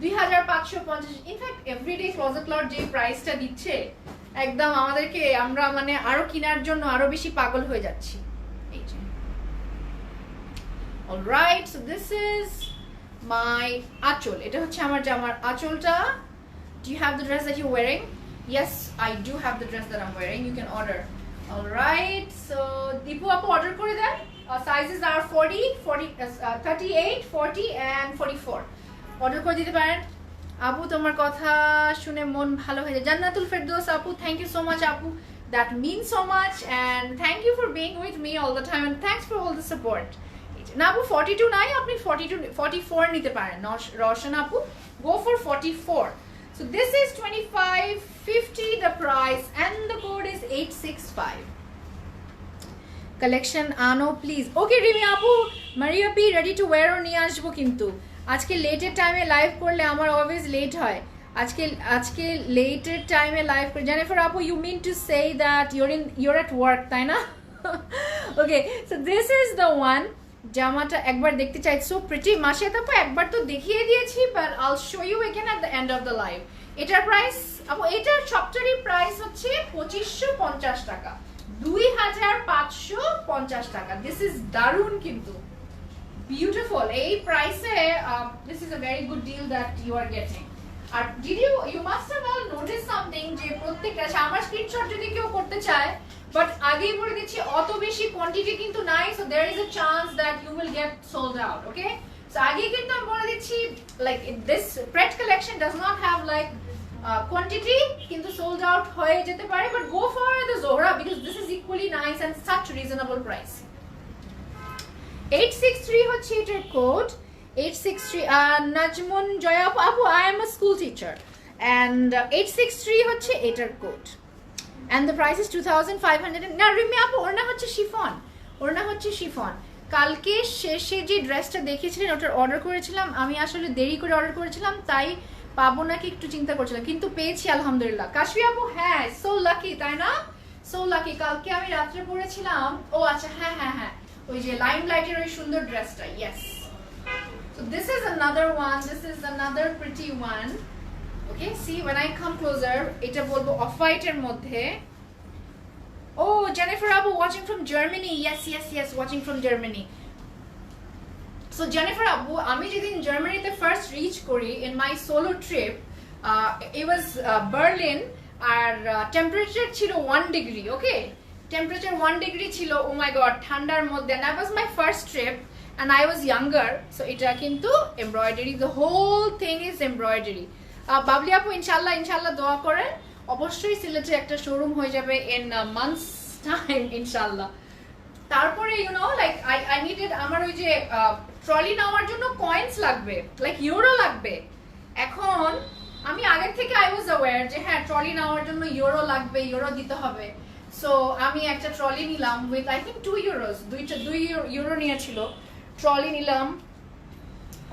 2550। ইনফ্যাক্ট এভরিডে ক্লোজেট ক্লথ যে প্রাইসটা দিচ্ছে একদম আমাদেরকে, আমরা মানে আরো কেনার জন্য আরো বেশি পাগল হয়ে যাচ্ছি। এই যে অলরাইট, সো দিস ইজ মাই আঁচল, এটা হচ্ছে আমার জামার আঁচলটা। Do you have the dress that you're wearing? Yes, I do have the dress that I'm wearing. You can order. Alright, so Deepu apu order করে দেন। Sizes are 40, 38, 40 and 44. অর্ডার করে দিতে পারেন। আপু তোমার কথা শুনে মন ভালো হয়ে যায়। জান্নাতুল ফেরদৌস আপু, থ্যাংক ইউ সো মাচ আপু, that means so much, and thank you for being with me all the time, and thanks for all the support. না আপু 42 নাই, আপনি 44 নিতে পারেন। রওশন আপু, go for 44. So this is 2550 the price, and the code is 865. Collection ano please. Okay Rimi apu, Maria P ready to wear or নিয়ে আসবো কিন্তু। আজকে লেটের টাইমে লাইভ করলে আমার অলওয়েজ লেট হয়। আজকে লেটের টাইমে লাইভ করে। জেনিফার আপু, you mean to say that you're at work, তাই না? Okay, so this is the one. জামাটা একবার দেখতে চাই, সো প্রিটি। মাসে আপু একবার তো দেখিয়ে দিয়েছি, but I'll show you again at the end of the live. এটার প্রাইস আপু, এটার সবটারই প্রাইস হচ্ছে 2550 টাকা, 2550 টাকা। দিস ইজ দারুন কিন্তু, বিউটিফুল। এই প্রাইসে this is a very good deal that you are getting. আর you must have all noticed something যে প্রত্যেকটা, আমার স্ক্রিনশট যদি কেউ করতে চায়, বাট আগেই বলে দিচ্ছি অত বেশি কোয়ান্টিটি কিন্তু নাই, so there is a chance that you will get sold out. Okay, so আগেই কিন্তু আমি বলে দিচ্ছি, like this pret collection does not have like quantity, কিন্তু সোল্ড আউট হয়ে যেতে পারে, but go for the Zohra because this is equally nice and such reasonable price. 863 হচ্ছে এটার কোড, 863। নাজমুন জয়া আপু, I am a school teacher, and 863 হচ্ছে এটার code, and the price is 2500। না রিমি আপু, ওড়না হচ্ছে শিফন। কালকে শেষে যে ড্রেসটা দেখেছিলেন ওটার অর্ডার করেছিলাম আমি, আসলে দেরি করে অর্ডার করেছিলাম, তাই পাবো নাকি একটু চিন্তা করছিলাম, কিন্তু পেয়েছি আলহামদুলিল্লাহ। কাশফি আপু, হ্যাঁ, সো লাকি, তাই না? So lucky. কালকে আমি রাত্রে পরেছিলাম। ও আচ্ছা, হ্যাঁ, ওই যে লাইম লাইটের ওই সুন্দর ড্রেসটা। Yes, so this is another one, this is another pretty one. Okay, see when I come closer, এটা বলবো অফ হোয়াইট এর মধ্যে। Oh, Jennifer Abu watching from Germany. Yes, watching from Germany. So Jennifer Abu, আমি যেদিন জার্মানিতে first reach করি in my solo trip, it was Berlin, আর temperature ছিল 1 degree. Okay, টেম্পারেচার 1 degree ছিল। Oh my god, ঠান্ডার মধ্যে, and that was my first trip, and I was younger, so এটা কিন্তু embroidery, the whole thing is embroidery. Babli আপু, ইনশাল্লাহ দোয়া করেন, অবশ্যই সিলেটে একটা শোরুম হয়ে যাবে in a month's time ইনশাল্লাহ। তারপরে you know like I needed, আমার ওই যে ট্রলি নেওয়ার জন্য কয়েন্স লাগবে, লাইক ইউরো লাগবে। এখন আমি আগের থেকে আই ওয়াজ অ্যাওয়্যার যে হ্যাঁ ট্রলি নেওয়ার জন্য ইউরো লাগবে, ইউরো দিতে হবে। সো আমি একটা ট্রলি নিলাম with I think 2 euros, 2 euro নিয়েছিল। ট্রলি নিলাম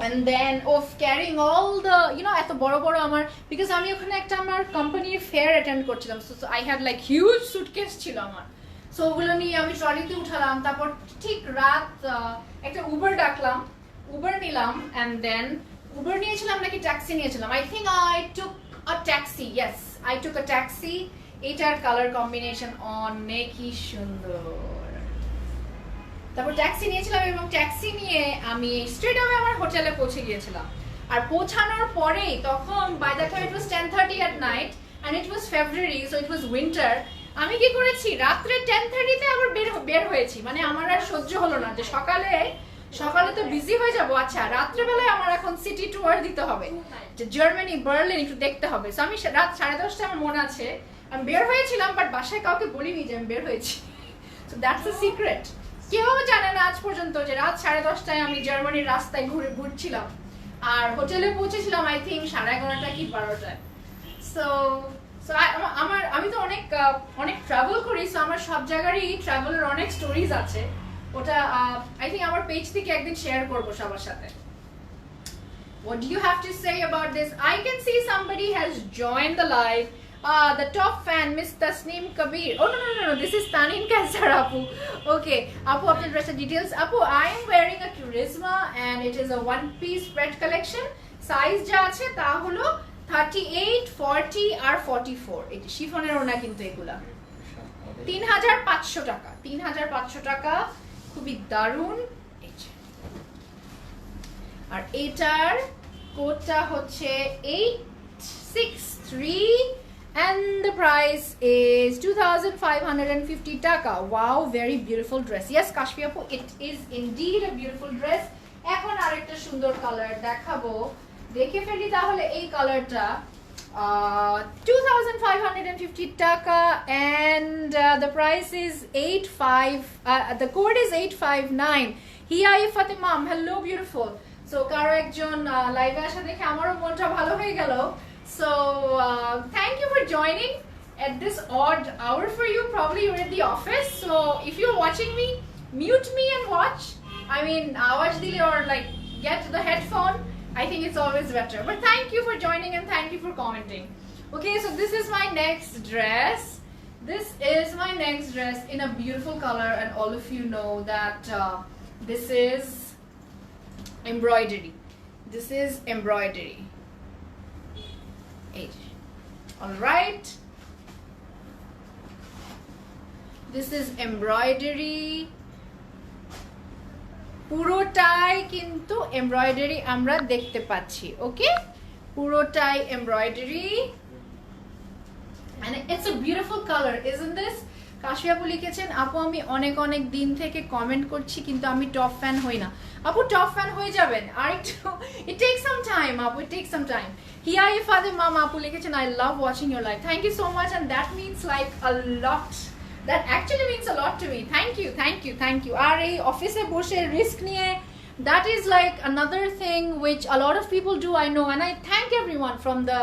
and then of carrying all the এত বড় বড় আমার, বিকজ আমি ওখানে একটা আমার কোম্পানির ফেয়ার অ্যাটেন্ড করছিলাম, so I had like huge suitcase ছিল আমার। সো ওগুলো নিয়ে আমি ট্রলিতে উঠালাম। তারপর ঠিক রাত একটা উবার ডাকলাম, উবার নিলাম, অ্যান্ড দেন উবার নিয়েছিলাম নাকি ট্যাক্সি নিয়েছিলাম, I think I took a taxi, yes I took a taxi. এটার কালার কম্বিনেশন অনেকই সুন্দর। তারপর ট্যাক্সি নিয়েছিলাম এবং ট্যাক্সি নিয়ে আমি স্ট্রেট আওয়ে আমার হোটেলে পৌঁছে গিয়েছিলাম। আর পৌঁছানোর পরেই তখন by that time it was 10:30 at night and it was February, so it was winter. আমি কি করেছি, রাত্রে 10:30-তে আবার বের হয়েছি, মানে আমার আর সহ্য হলো না যে সকালে তো বিজি হয়ে যাবো, আচ্ছা রাত্রেবেলায় আমার এখন সিটি ট্যুর দিতে হবে, যে জার্মানি বার্লিন একটু দেখতে হবে। সো আমি রাত 10:30 আমার মনে আছে আমি বের হয়েছিলাম, বাট বাসায় কাউকে বলিনি যে আমি বের হয়েছি। So that's a secret. কেউ জানে না আজ পর্যন্ত যে রাত 10:30টায় আমি জার্মানির রাস্তায় ঘুরছিলাম, আর হোটেলে পৌঁছেছিলাম আই থিঙ্ক 11:30 কি 12টায়। সো আমি তো অনেক ট্রাভেল করি, সো আমার সব জায়গারই ট্রাভেলের অনেক স্টোরিজ আছে। ওটা আই থিঙ্ক আমার পেজ থেকে একদিন শেয়ার করবো সবার সাথে। What do you have to say about this? I can see somebody has joined the live. The top fan, Miss Tasneem Kabir. Oh no, this is Tanin Kansar Apu. Okay, Apu, after the rest of details. Apu, I am wearing a Charisma and it is a one-piece spread collection. Size ja ache ta holo 38, 40 আর 44. এই শিফনের ওড়না কিন্তু এগুলা 3500 টাকা, 3500 টাকা, খুবই দারুণ। আর এটার কোডটা হচ্ছে 863 and the price is 2550 taka. Wow, very beautiful dress. Yes, Kashfi Apu, it is indeed a beautiful dress. এখন আরেকটা সুন্দর কালার দেখাবো, দেখে ফেলি তাহলে। এই কালারটা 2550 taka and the price is 85, the code is 859. Hiya Fatima, hello beautiful. So কারো একজন লাইভে আসা দেখে আমারও মনটা ভালো হয়ে গেল। So thank you for joining at this odd hour for you. Probably you're at the office, so if you're watching me, mute me and watch. I mean, watch the or like get the headphone. I think it's always better. But thank you for joining and thank you for commenting. Okay, so this is my next dress. This is my next dress in a beautiful color, and all of you know that this is embroidery. This is embroidery. All right, this is embroidery. পুরোটাই কিন্তু embroidery আমরা দেখতে পাচ্ছি। ওকে, পুরোটাই embroidery and it's a beautiful color, isn't this? কাশি আপু লিখেছেন, আপু আমি অনেক দিন থেকে কমেন্ট করছি কিন্তু আমি টপ ফ্যান হই না। আপু টপ ফ্যান হয়ে যাবেন, আর একটু it takes some time আপু, it takes some time. Hiya Ifadim mom আপু লিখেছেন, I love watching your live. Thank you so much, and that means like a lot. That actually means a lot to me. Thank you. আর এই অফিসে বসে risk নিয়ে, that is like another thing which a lot of people do, I know, and I thank everyone from the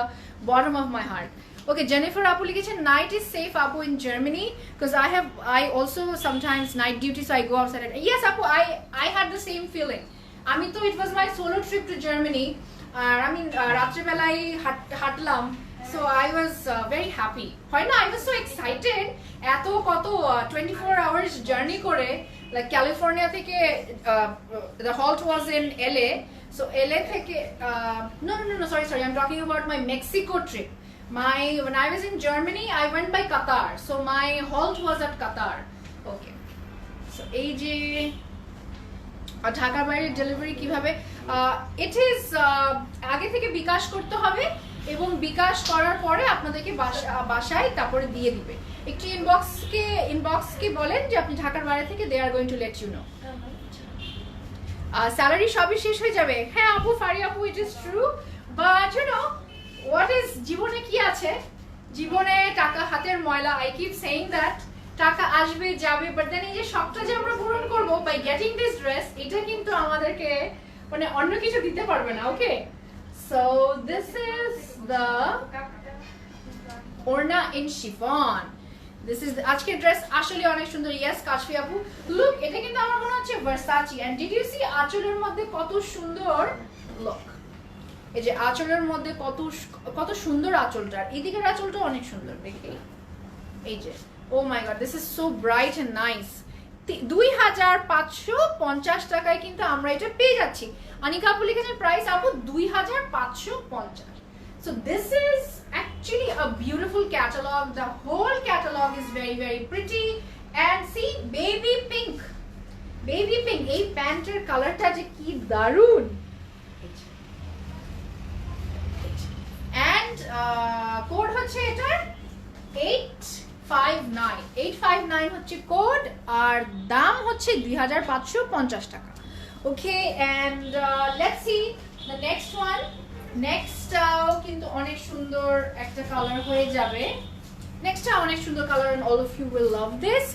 bottom of my heart. Okay, Jennifer Apu likhecchen, night is safe Apu in Germany because I also sometimes night duty, so I go outside. Yes Apu, I had the same feeling. It was my solo trip to Germany. রাত্রে বেলায় হাঁটলাম, so I was very happy. হয় না, I was so excited. এত কত 24 hours journey করে, like California থেকে the halt was in LA, so LA থেকে no sorry, I'm talking about my Mexico trip. When I was in Germany, I went by Qatar, so my halt was at Qatar. Okay, so এই যে ঢাকার বাইরে delivery কিভাবে, it is আগে থেকে বিকাশ করতে হবে এবং বিকাশ করার পরে আপনাদেরকে বাসায় তারপরে দিয়ে দিবে। একটু ইনবক্সকে বলেন যে আপনি ঢাকার বাইরে থেকে, they are going to let you know. Salary সবই শেষ হয়ে যাবে। হ্যাঁ আপু, ফারি আপু, it is true, but you know what is, জীবনে কি আছে, জীবনে টাকা হাতের ময়লা, I keep saying that টাকা আসবে যাবে, বাট দেন এই যে শখটা যে আমরা পূরণ করবো by getting this dress, এটা কিন্তু আমাদেরকে মানে অন্য কিছু দিতে পারবে না। ওকে, so this is the orna in chiffon. This is আজকের ড্রেস আসলে অনেক সুন্দর। ইয়েস কাশফি আপু, লুক এটা কিন্তু আমার মনে হচ্ছে Versace. And did you C আঁচলের মধ্যে কত সুন্দর লুক, এই যে আঁচলের মধ্যে কত সুন্দর আঁচলটা, এদিকের আঁচলটা অনেক সুন্দর দেখি। এই যে oh my God, this is so bright and nice. 2550 টাকায় কিন্তু আমরা এটা পেয়ে যাচ্ছি। আনিকা আপু লিখেছেন প্রাইস আপু 2550। So this is actually a beautiful catalog. The whole catalog is very very pretty. And see baby pink, এই প্যান্টের কালারটা যে কি দারুন। And কোড হচ্ছে এটার 859 হচ্ছে কোড, আর দাম হচ্ছে 2550 টাকা। Okay, and let's see the next one. নেক্সটটাও কিন্তু অনেক সুন্দর একটা কালার হয়ে যাবে। নেক্সটটা অনেক সুন্দর colour and all of you will love this.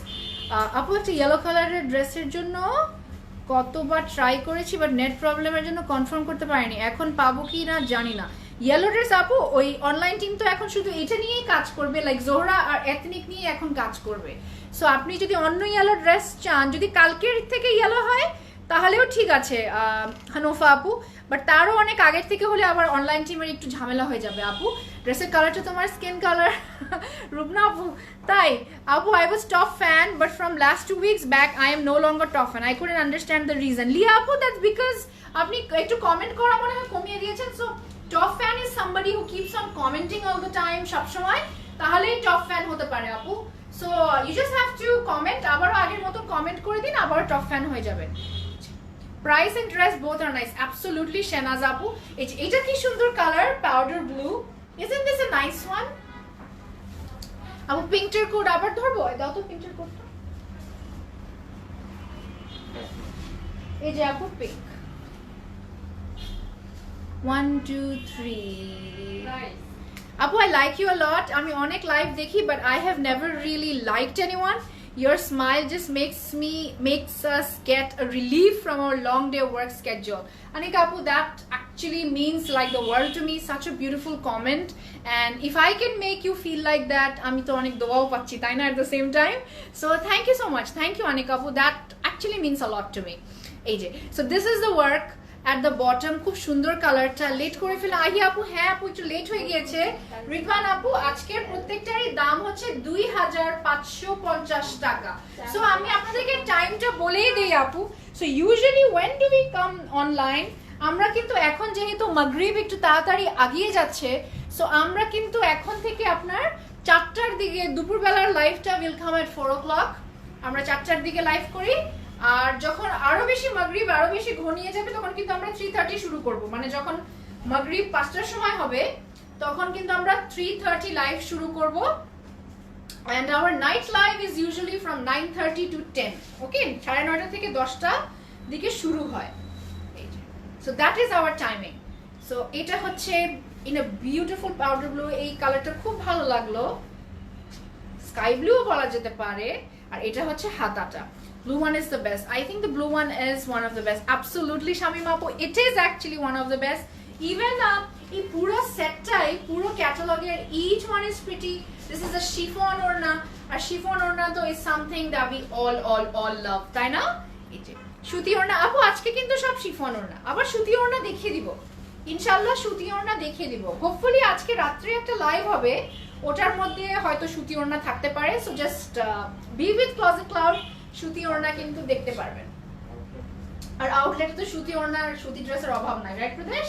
আপু একটা ইয়েলো কালারের ড্রেসের জন্য কতবার ট্রাই করেছি, বাট নেট প্রবলেমের জন্য কনফার্ম করতে পারিনি, এখন পাবো কি না জানি না। ইয়েলো ড্রেস আপু, ওই অনলাইন টিম তো এখন শুধু এটা নিয়েই কাজ করবে, লাইক জোহরা আর এথনিক নিয়ে এখন কাজ করবে। সো আপনি যদি অন্য ইয়েলো ড্রেস চান, যদি কালকের থেকে ইয়েলো হয় তাহলেও ঠিক আছে হানুফা আপু, বাট তারও অনেক আগের থেকে হলে আবার অনলাইন টিমের একটু ঝামেলা হয়ে যাবে আপু। ড্রেসের কালারটা তোমার স্কিন কালার রূপনা আপু, তাই আপু I was top fan, but from last 2 weeks back I am no longer top fan, I couldn't understand the reason. Liya আপু, দ্যাটস বিকজ আপনি একটু কমেন্ট করা মনে হয় কমিয়ে দিয়েছেন। So top fan is somebody who keeps on commenting all the time, সবসময়, তাহলেই টপ ফ্যান হতে পারে আপু। So you just have to comment, আবারও আগের মতো কমেন্ট করে দিন, আবারও টপ ফ্যান হয়ে যাবেন। Price and dress both are nice. Absolutely, Shenaz Apu. Eta ki sundor color, powder blue. Isn't this a nice one? Apu pink ter code abar dhorbo. Dao to pink ter code ta. Ei je Apu pink. 1 2 3. Nice. Apu, I like you a lot. Ami onek live dekhi, but I have never really liked anyone. Your smile just makes us get a relief from our long day work schedule. Anika Apu, that actually means like the world to me. Such a beautiful comment, and if I can make you feel like that, ami to onek doao pacchi tai na at the same time. So thank you so much. Thank you Anika Apu, that actually means a lot to me. AJ, so this is the work at the bottom, খুব সুন্দর কালারটা। Late করে ফেলে আহি আপু, হ্যাঁ আপু একটু লেট হয়ে গিয়েছে। রিদওয়ান আপু, আজকের প্রত্যেকটারই দাম হচ্ছে 2550 টাকা। সো আমি আপনাদেরকে টাইমটা বলেই দেই আপু। So usually when do we come online, আমরা কিন্তু এখন যেহেতু মাগরিব একটু তাড়াতাড়ি আগিয়ে যাচ্ছে, সো আমরা কিন্তু এখন থেকে আপনার 4টার দিকে দুপুরবেলার লাইভটা উইল কাম এট 4 o'clock। আমরা 4টার দিকে লাইভ করি, আর যখন আরো বেশি মাগরিব আরো বেশি ঘনিয়ে যাবে তখন কিন্তু আমরা 3:30 শুরু করব। মানে যখন মাগরিব 5টার সময় হবে তখন কিন্তু আমরা 3:30 লাইভ শুরু করব। and our night live is usually from 9:30 to 10. okay, 9:30 থেকে 10টা দিকে শুরু হয়। so that is our timing. so এটা হচ্ছে in a beautiful powder blue, এই কালারটা খুব ভালো লাগলো, স্কাই ব্লু বলা যেতে পারে। আর এটা হচ্ছে হাতাটা। Blue one is the best. I think the blue one is one of the best. Absolutely, Shamima Apu. It is actually one of the best. Even এই পুরো সেটটাই, পুরো ক্যাটালগের each one is pretty. This is a chiffon orna. R chiffon orna তো is something that we all love. তাই না? এই যে সুতি ওড়না আপু, আজকে কিন্তু সব chiffon ওড়না। আবার সুতি ওড়না দেখিয়ে দিব। ইনশাআল্লাহ সুতি ওড়না দেখিয়ে দিব। হোপফুলি আজকে রাত্রে একটা লাইভ হবে, ওটার মধ্যে হয়তো সুতি ওড়না থাকতে পারে। So just be with closet cloud, সুতি ওড়না কিন্তু দেখতে পারবেন। আর আউটলেটে তো সুতি ওড়নার সুতি ড্রেসের অভাব নাই, right Pradesh?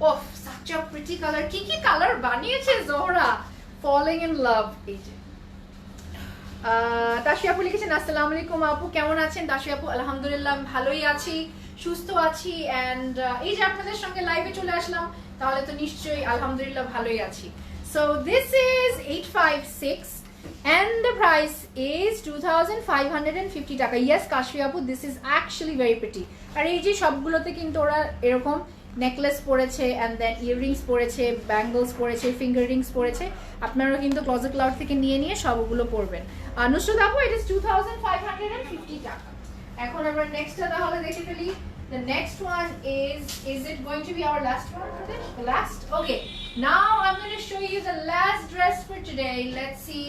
Of, such a pretty color. কি কালার বানিয়েছে জোহরা, falling in love. এই যে তাশি আপু লিখেছেন আসসালামু আলাইকুম আপু, কেমন আছেন? তাশি আপু আলহামদুলিল্লাহ ভালোই আছি, সুস্থ আছি। এন্ড এই যে আপনাদের সঙ্গে লাইভে চলে আসলাম, তাহলে তো নিশ্চয়ই আলহামদুলিল্লাহ ভালোই আছি। So this is 856 and the price is 2550 টাকা। Yes কাশফি আপু, this is actually very pretty. আর এই যে সবগুলোতে কিন্তু ওরা এরকম নেকলেস পরেছে, and then ইয়াররিংস পরেছে, ব্যাঙ্গলস পরেছে, ফিঙ্গার রিংস পরেছে। আপনারা কিন্তু ক্লোজেট ক্লাউড থেকে নিয়ে সবগুলো পরবেন। নুসরাত আপু, it is 2550 টাকা। এখন আমরা নেক্সটটা তাহলে দেখে ফেলি। The next one is it going to be our last one for this? The last? Okay. Now I'm going to show you the last dress for today. Let's see.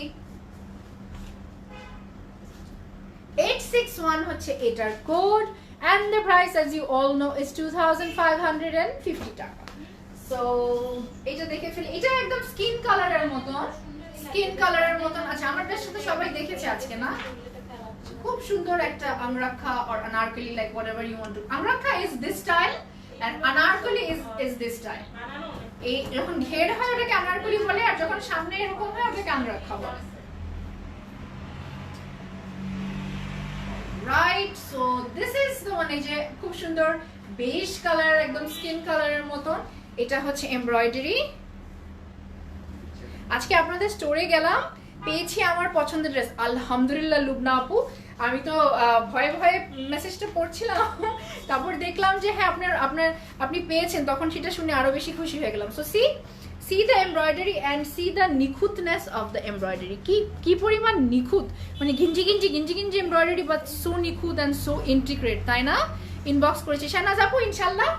861 হচ্ছে এটার code and the price as you all know is 2550 টাকা। So এটা দেখে ফেলি, এটা একদম skin কালারের মতন, আচ্ছা আমার ড্রেসটা তো সবাই দেখেছে আজকে না, খুব সুন্দর একটা আমরাক্ষা or anarkali like whatever you want to, আমরাক্ষা is this style and anarkali is this style। এই যখন ঘের হয় ওটাকে আনারকলি বলে, আর যখন সামনে এরকম হয় ওটাকে আমরাক্ষা বলে। Right, so this is the one. এই যে খুব সুন্দর বেজ কালার, একদম স্কিন কালারের মতন, এটা হচ্ছে এমব্রয়ডারি। আজকে আপনাদের স্টোরে গেলাম, পেয়েছি আমার পছন্দের ড্রেস, আলহামদুলিল্লাহ। লুবনা আপু, আমি তো ভয়ে ভয়ে মেসেজটা পড়ছিলাম, তারপর দেখলাম যে হ্যাঁ আপনি পেয়েছেন, তখন সেটা শুনে আরো বেশি খুশি হয়ে গেলাম। So see the embroidery and see the নিখুঁতনেস of the embroidery, কি পরিমাণ নিখুঁত, মানে গিঞ্জি এমব্রয়ডারি, বাট সো নিখুঁত and so intricate, তাই না? ইনবক্স করেছি শাহনাজ আপু, ইনশাআল্লাহ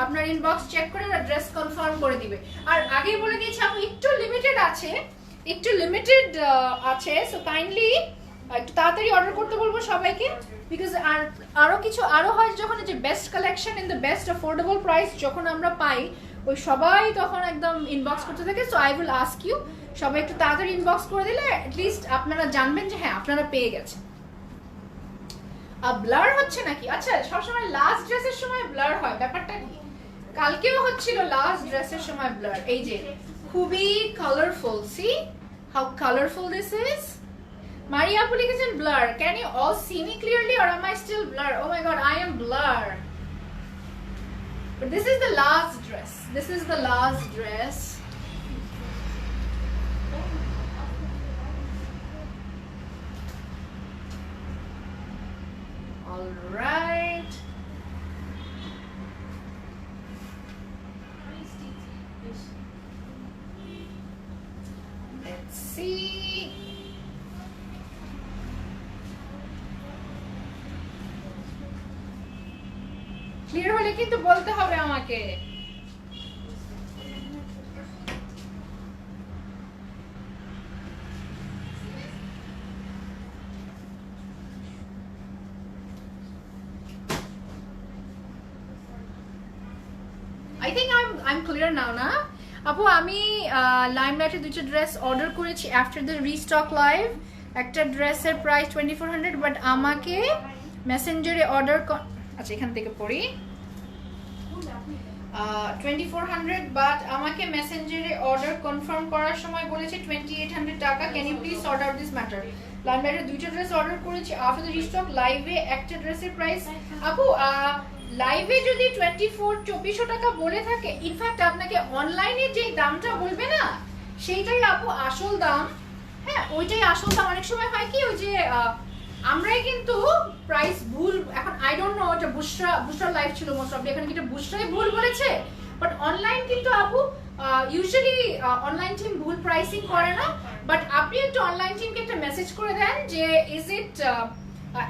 আপনার ইনবক্স চেক করে ড্রেস কনফার্ম করে দিবে। আর আগেই বলে দিয়েছি আপু একটু লিমিটেড আছে, সো কাইন্ডলি একটু তাড়াতাড়ি অর্ডার করতে বলবো সবাইকে, বিকজ আরো হয় যখন যে best collection in the best affordable price যখন আমরা পাই, ওই সবাই তখন একদম ইনবক্স করতে থাকে। So I will ask you, সবাই একটু তাড়াতাড়ি ইনবক্স করে দিলে অ্যাটলিস্ট আপনারা জানবেন যে হ্যাঁ আপনারা পেয়ে গেছেন। ব্লার হচ্ছে নাকি? আচ্ছা, সবসময় লাস্ট ড্রেসের সময় ব্লার হয়, ব্যাপারটা কি? কালকেও হচ্ছিল লাস্ট ড্রেসের সময় ব্লার। এই যে খুবই colourful, C how colourful this is. Maria আপু লিখেছেন blur, can you all see me clearly or am I still blur? Oh my god, I am blur. But this is the last dress. All right. Let's see. Clear হলে কিন্তু বলতে হবে আমাকে। I think I'm clear now না আপু? আমি লাইমলাইটে দুটো dress order করেছি আফটার দ্য রিস্টক লাইভ। একটা ড্রেসের প্রাইস 2400, বাট আমাকে মেসেঞ্জারে অর্ডার, আচ্ছা এখান থেকে পড়ি, 2400, বাট আমাকে মেসেঞ্জারে অর্ডার কনফার্ম করার সময় বলেছে 2800 টাকা। Can you please sort out this matter? লাইমলাইটে দুইটা ড্রেস অর্ডার করেছি আফটার দ্য রিস্টক লাইভে একটা ড্রেসের প্রাইস, আপু লাইভে যদি 2400 টাকা বলে থাকে, ইনফ্যাক্ট আপনাকে অনলাইনে যে দামটা বলবে না সেইটাই আপু আসল দাম। হ্যাঁ, ওইটাই আসল দাম। অনেক সময় হয় কি, ওই যে আমরাই কিন্তু প্রাইস ভুল, এখন আই ডোন্ট নো, এটা বুশরা লাইভ ছিল মোস্ট অফ, এখানে কি এটা বুশরাই ভুল বলেছে, বাট অনলাইন কিন্তু আপু ইউজুয়ালি অনলাইন টিম ভুল প্রাইসিং করে না। বাট আপনি একটু অনলাইন টিমকে একটা মেসেজ করে দেন যে ইজ ইট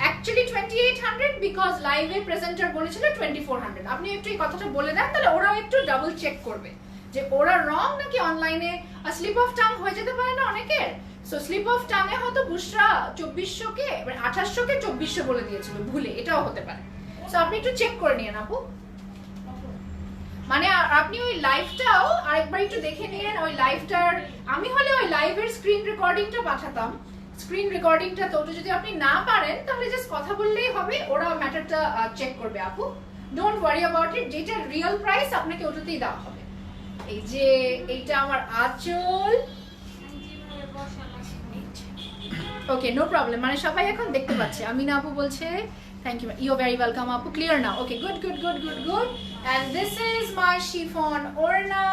অ্যাকচুয়ালি 2800 বিকজ লাইভে প্রেজেন্টার বলেছিল 2400। আপনি একটু এই কথাটা বলে দেন, তাহলে ওরাও একটু ডাবল চেক করবে যে ওরা রং নাকি অনলাইনে স্লিপ অফ টাং হয়ে যেতে পারে না অনেকের। সো স্লিপ অফ টাঙে হয়তো বুশরা 2400কে, মানে 2800কে 2400 বলে দিয়েছিল ভুলে, এটাও হতে পারে। সো আপনি একটু চেক করে নিন আপু, মানে আপনি ওই লাইভটাও আরেকবার একটু দেখে নিন। ওই লাইভটার, আমি হলে ওই লাইভের স্ক্রিন রেকর্ডিংটা পাঠাতাম, স্ক্রিন রেকর্ডিংটা তো ওটা যদি আপনি না পারেন তাহলে জাস্ট কথা বললেই হবে, ওরা ম্যাটারটা চেক করবে আপু। ডোন্ট ওয়ারি অ্যাবাউট ইট, যেটা রিয়েল প্রাইস আপনাকে ওটাতেই দেওয়া হবে। এই যে এইটা আমার আঁচল, ওকে নো প্রবলেম, মানে সবাই এখন দেখতে পাচ্ছে। আমিনা আপু বলছে thank you, you very welcome আপু, clear now, okay good good good good good. And this is my chiffon ওড়না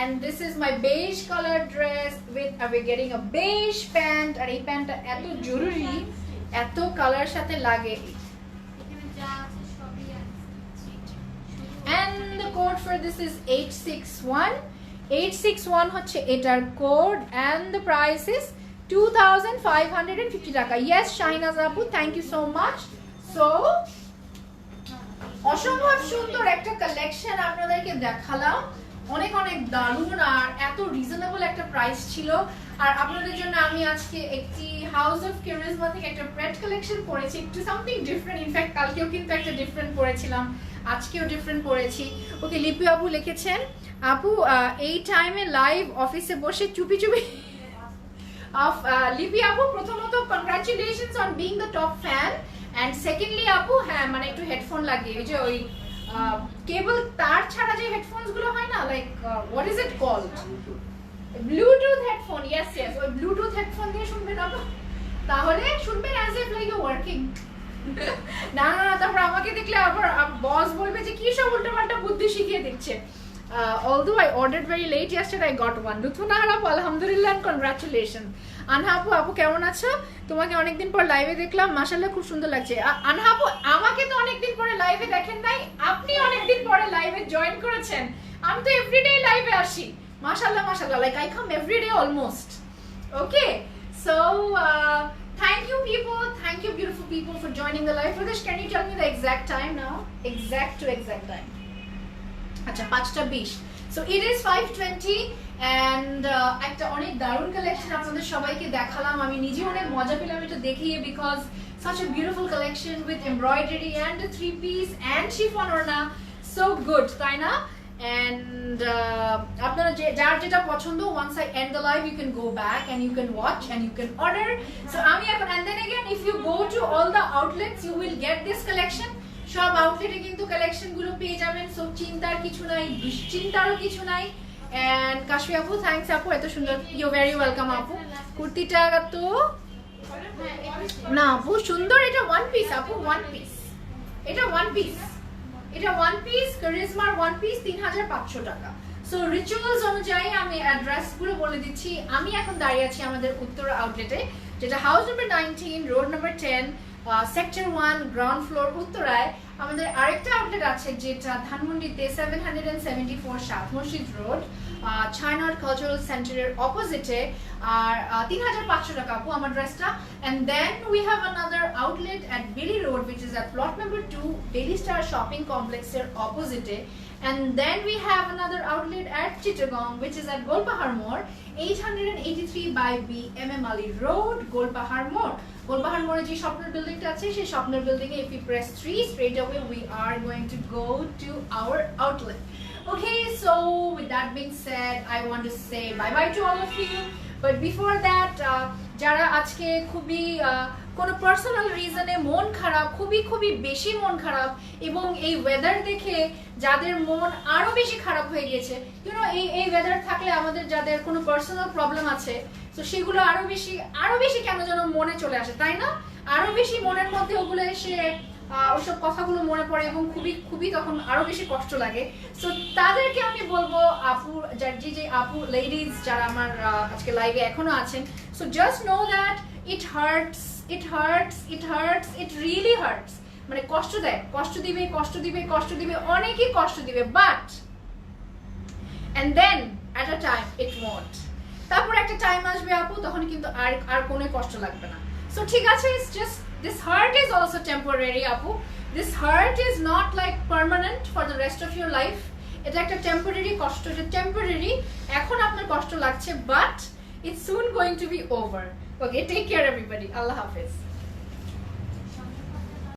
and this is my beige color dress with we're getting a beige pant, আর এই প্যান্টটা এত জরুরি, এত colour সাথে লাগে। and the code for this is 861 হচ্ছে এটার code, and the price is 2550 টাকা। yes শাহিনাজ আপু, thank you so much. so অসম্ভব সুন্দর একটা কালেকশন আপনাদেরকে দেখালাম। অনেক অনেক দারুণ আর এত রিজনেবল একটা প্রাইস ছিল। আর আপনাদের জন্য আমি আজকে একটি হাউস অফ কারিজমা থেকে একটা প্রেট কালেকশন পরেছি, একটু সামথিং ডিফারেন্ট। ইনফ্যাক্ট কালকেও কিন্তু একটা ডিফারেন্ট পরেছিলাম, আজকেও ডিফারেন্ট পরেছি। ওকে, লিপি আপু লিখেছেন, আপু এই টাইমে লাইভ অফিসে বসে চুপি চুপি লিপি আপু, প্রথমত congratulations on being the top fan, and secondly আপু হ্যাঁ মানে একটু হেডফোন লাগিয়ে, ওই যে ওই কেবল তার ছাড়া যে হেডফোনস গুলো হয় না, like what is it called, bluetooth headphone. Yes yes, ওই ব্লুটুথ হেডফোন দিয়ে শুনবেন আপু, তাহলে শুনবেন as if like you working. না না, তারপর আমাকে দেখলে আবার বস বলবে যে কি সব উল্টোপাল্টা বুদ্ধি শিখিয়ে দিচ্ছে। Although I ordered very late yesterday, I got one. Lutfuna আপু আলহামদুলিল্লাহ and congratulations. আনহা আপু, আপু কেমন আছো? তোমাকে অনেকদিন পর লাইভে দেখলাম, মাশাআল্লাহ খুব সুন্দর লাগছে। আনহা আপু, আমাকে তো অনেকদিন পরে লাইভে দেখেন নাই, আপনি অনেকদিন পরে লাইভে জয়েন করেছেন। আমি তো এভরিডে লাইভে আসি, মাশাআল্লাহ মাশাআল্লাহ, like I come every day almost. Okay, so thank you people, thank you beautiful people for joining the live. Pradesh, can you tell me the exact time now? Exact time. আচ্ছা 5:20, so it is 5:20 and একটা অনেক দারুণ collection আপনাদের সবাইকে দেখালাম। আমি নিজে অনেক মজা পেলাম এটা দেখিয়ে, because such a beautiful collection with embroidery and a 3-piece and chiffon orna, so good, তাই না? And আপনারা যার যেটা পছন্দ, once I end the live you can go back and you can watch and you can order. So আমি এখন, and then again if you go to all the outlets you will get this collection. সব আউটলেটে কিন্তু collection গুলো পেয়ে যাবেন, so চিন্তার কিছু নাই, দুশ্চিন্তারও কিছু নাই। এন্ড কাশফি আপু, থ্যাঙ্কস আপু, এত সুন্দর, ইউ ভেরি ওয়েলকাম আপু। কুর্তিটা তো না আপু সুন্দর, এটা ওয়ান পিস আপু, ওয়ান পিস, এটা ওয়ান পিস, এটা ওয়ান পিস কারিজমার ওয়ান পিস 3500 টাকা। সো রিচুয়ালস অনুযায়ী আমি অ্যাড্রেস গুলো বলে দিচ্ছি। আমি এখন দাঁড়িয়ে আছি আমাদের উত্তরা আউটলেটে, যেটা house number 19, road number 10, sector 1, ground floor, উত্তরায়। আমাদের আরেকটা আউটলেট আছে যেটা ধানমন্ডিতে 774 সাত মসজিদ রোড, চায়নার কালচারাল সেন্টারের অপোজিটে, আর 3500 টাকা আপু আমার ড্রেসটা। And then we have another outlet at Bailey Road, which is at plot number 2, বেলি স্টার শপিং কমপ্লেক্সের অপোজিটে। And then we have another outlet at Chittagong, which is at Golpahar More, 883 by B MM Ali Road, Golpahar More. Golpahar More যে স্বপ্নের বিল্ডিংটা আছে, সেই স্বপ্নের building A if you press 3 straight away we are going to go to our outlet. Okay, so with that being said, I want to say bye bye to all of you. But before that, যারা আজকে খুবই কোনো personal রিজনে মন খারাপ, খুবই বেশি মন খারাপ, এবং এই ওয়েদার দেখে যাদের মন আরো বেশি খারাপ হয়ে গেছে, এই ওয়েদার থাকলে আমাদের যাদের কোনো পার্সোনাল প্রবলেম আছে, তো সেগুলো আরো বেশি কেন যেন মনে চলে আসে, তাই না? আরো বেশি মনের মধ্যে ওগুলো এসে ওইসব কথাগুলো মনে পড়ে এবং খুবই তখন আরো বেশি কষ্ট লাগে। সো তাদেরকে আমি বলবো, আপু যে আপু লেডিজ যারা আমার আজকে লাইভে এখনো আছেন, so just know that it hurts, it really hurts, মানে কষ্ট দেয়, কষ্ট দিবে, অনেকই কষ্ট দিবে, but and then at a time it won't, তারপর একটা টাইম আসবে আপু, তখন কিন্তু আর কোনো কষ্ট লাগবে না। সো ঠিক আছে, it's just this hurt is also temporary আপু, this hurt is not like permanent for the rest of your life, এটা একটা টেম্পোরারি কষ্ট, এটা টেম্পোরারি, এখন আপনার কষ্ট লাগছে, but it's soon going to be over. Okay, take care everybody. Allah Hafiz.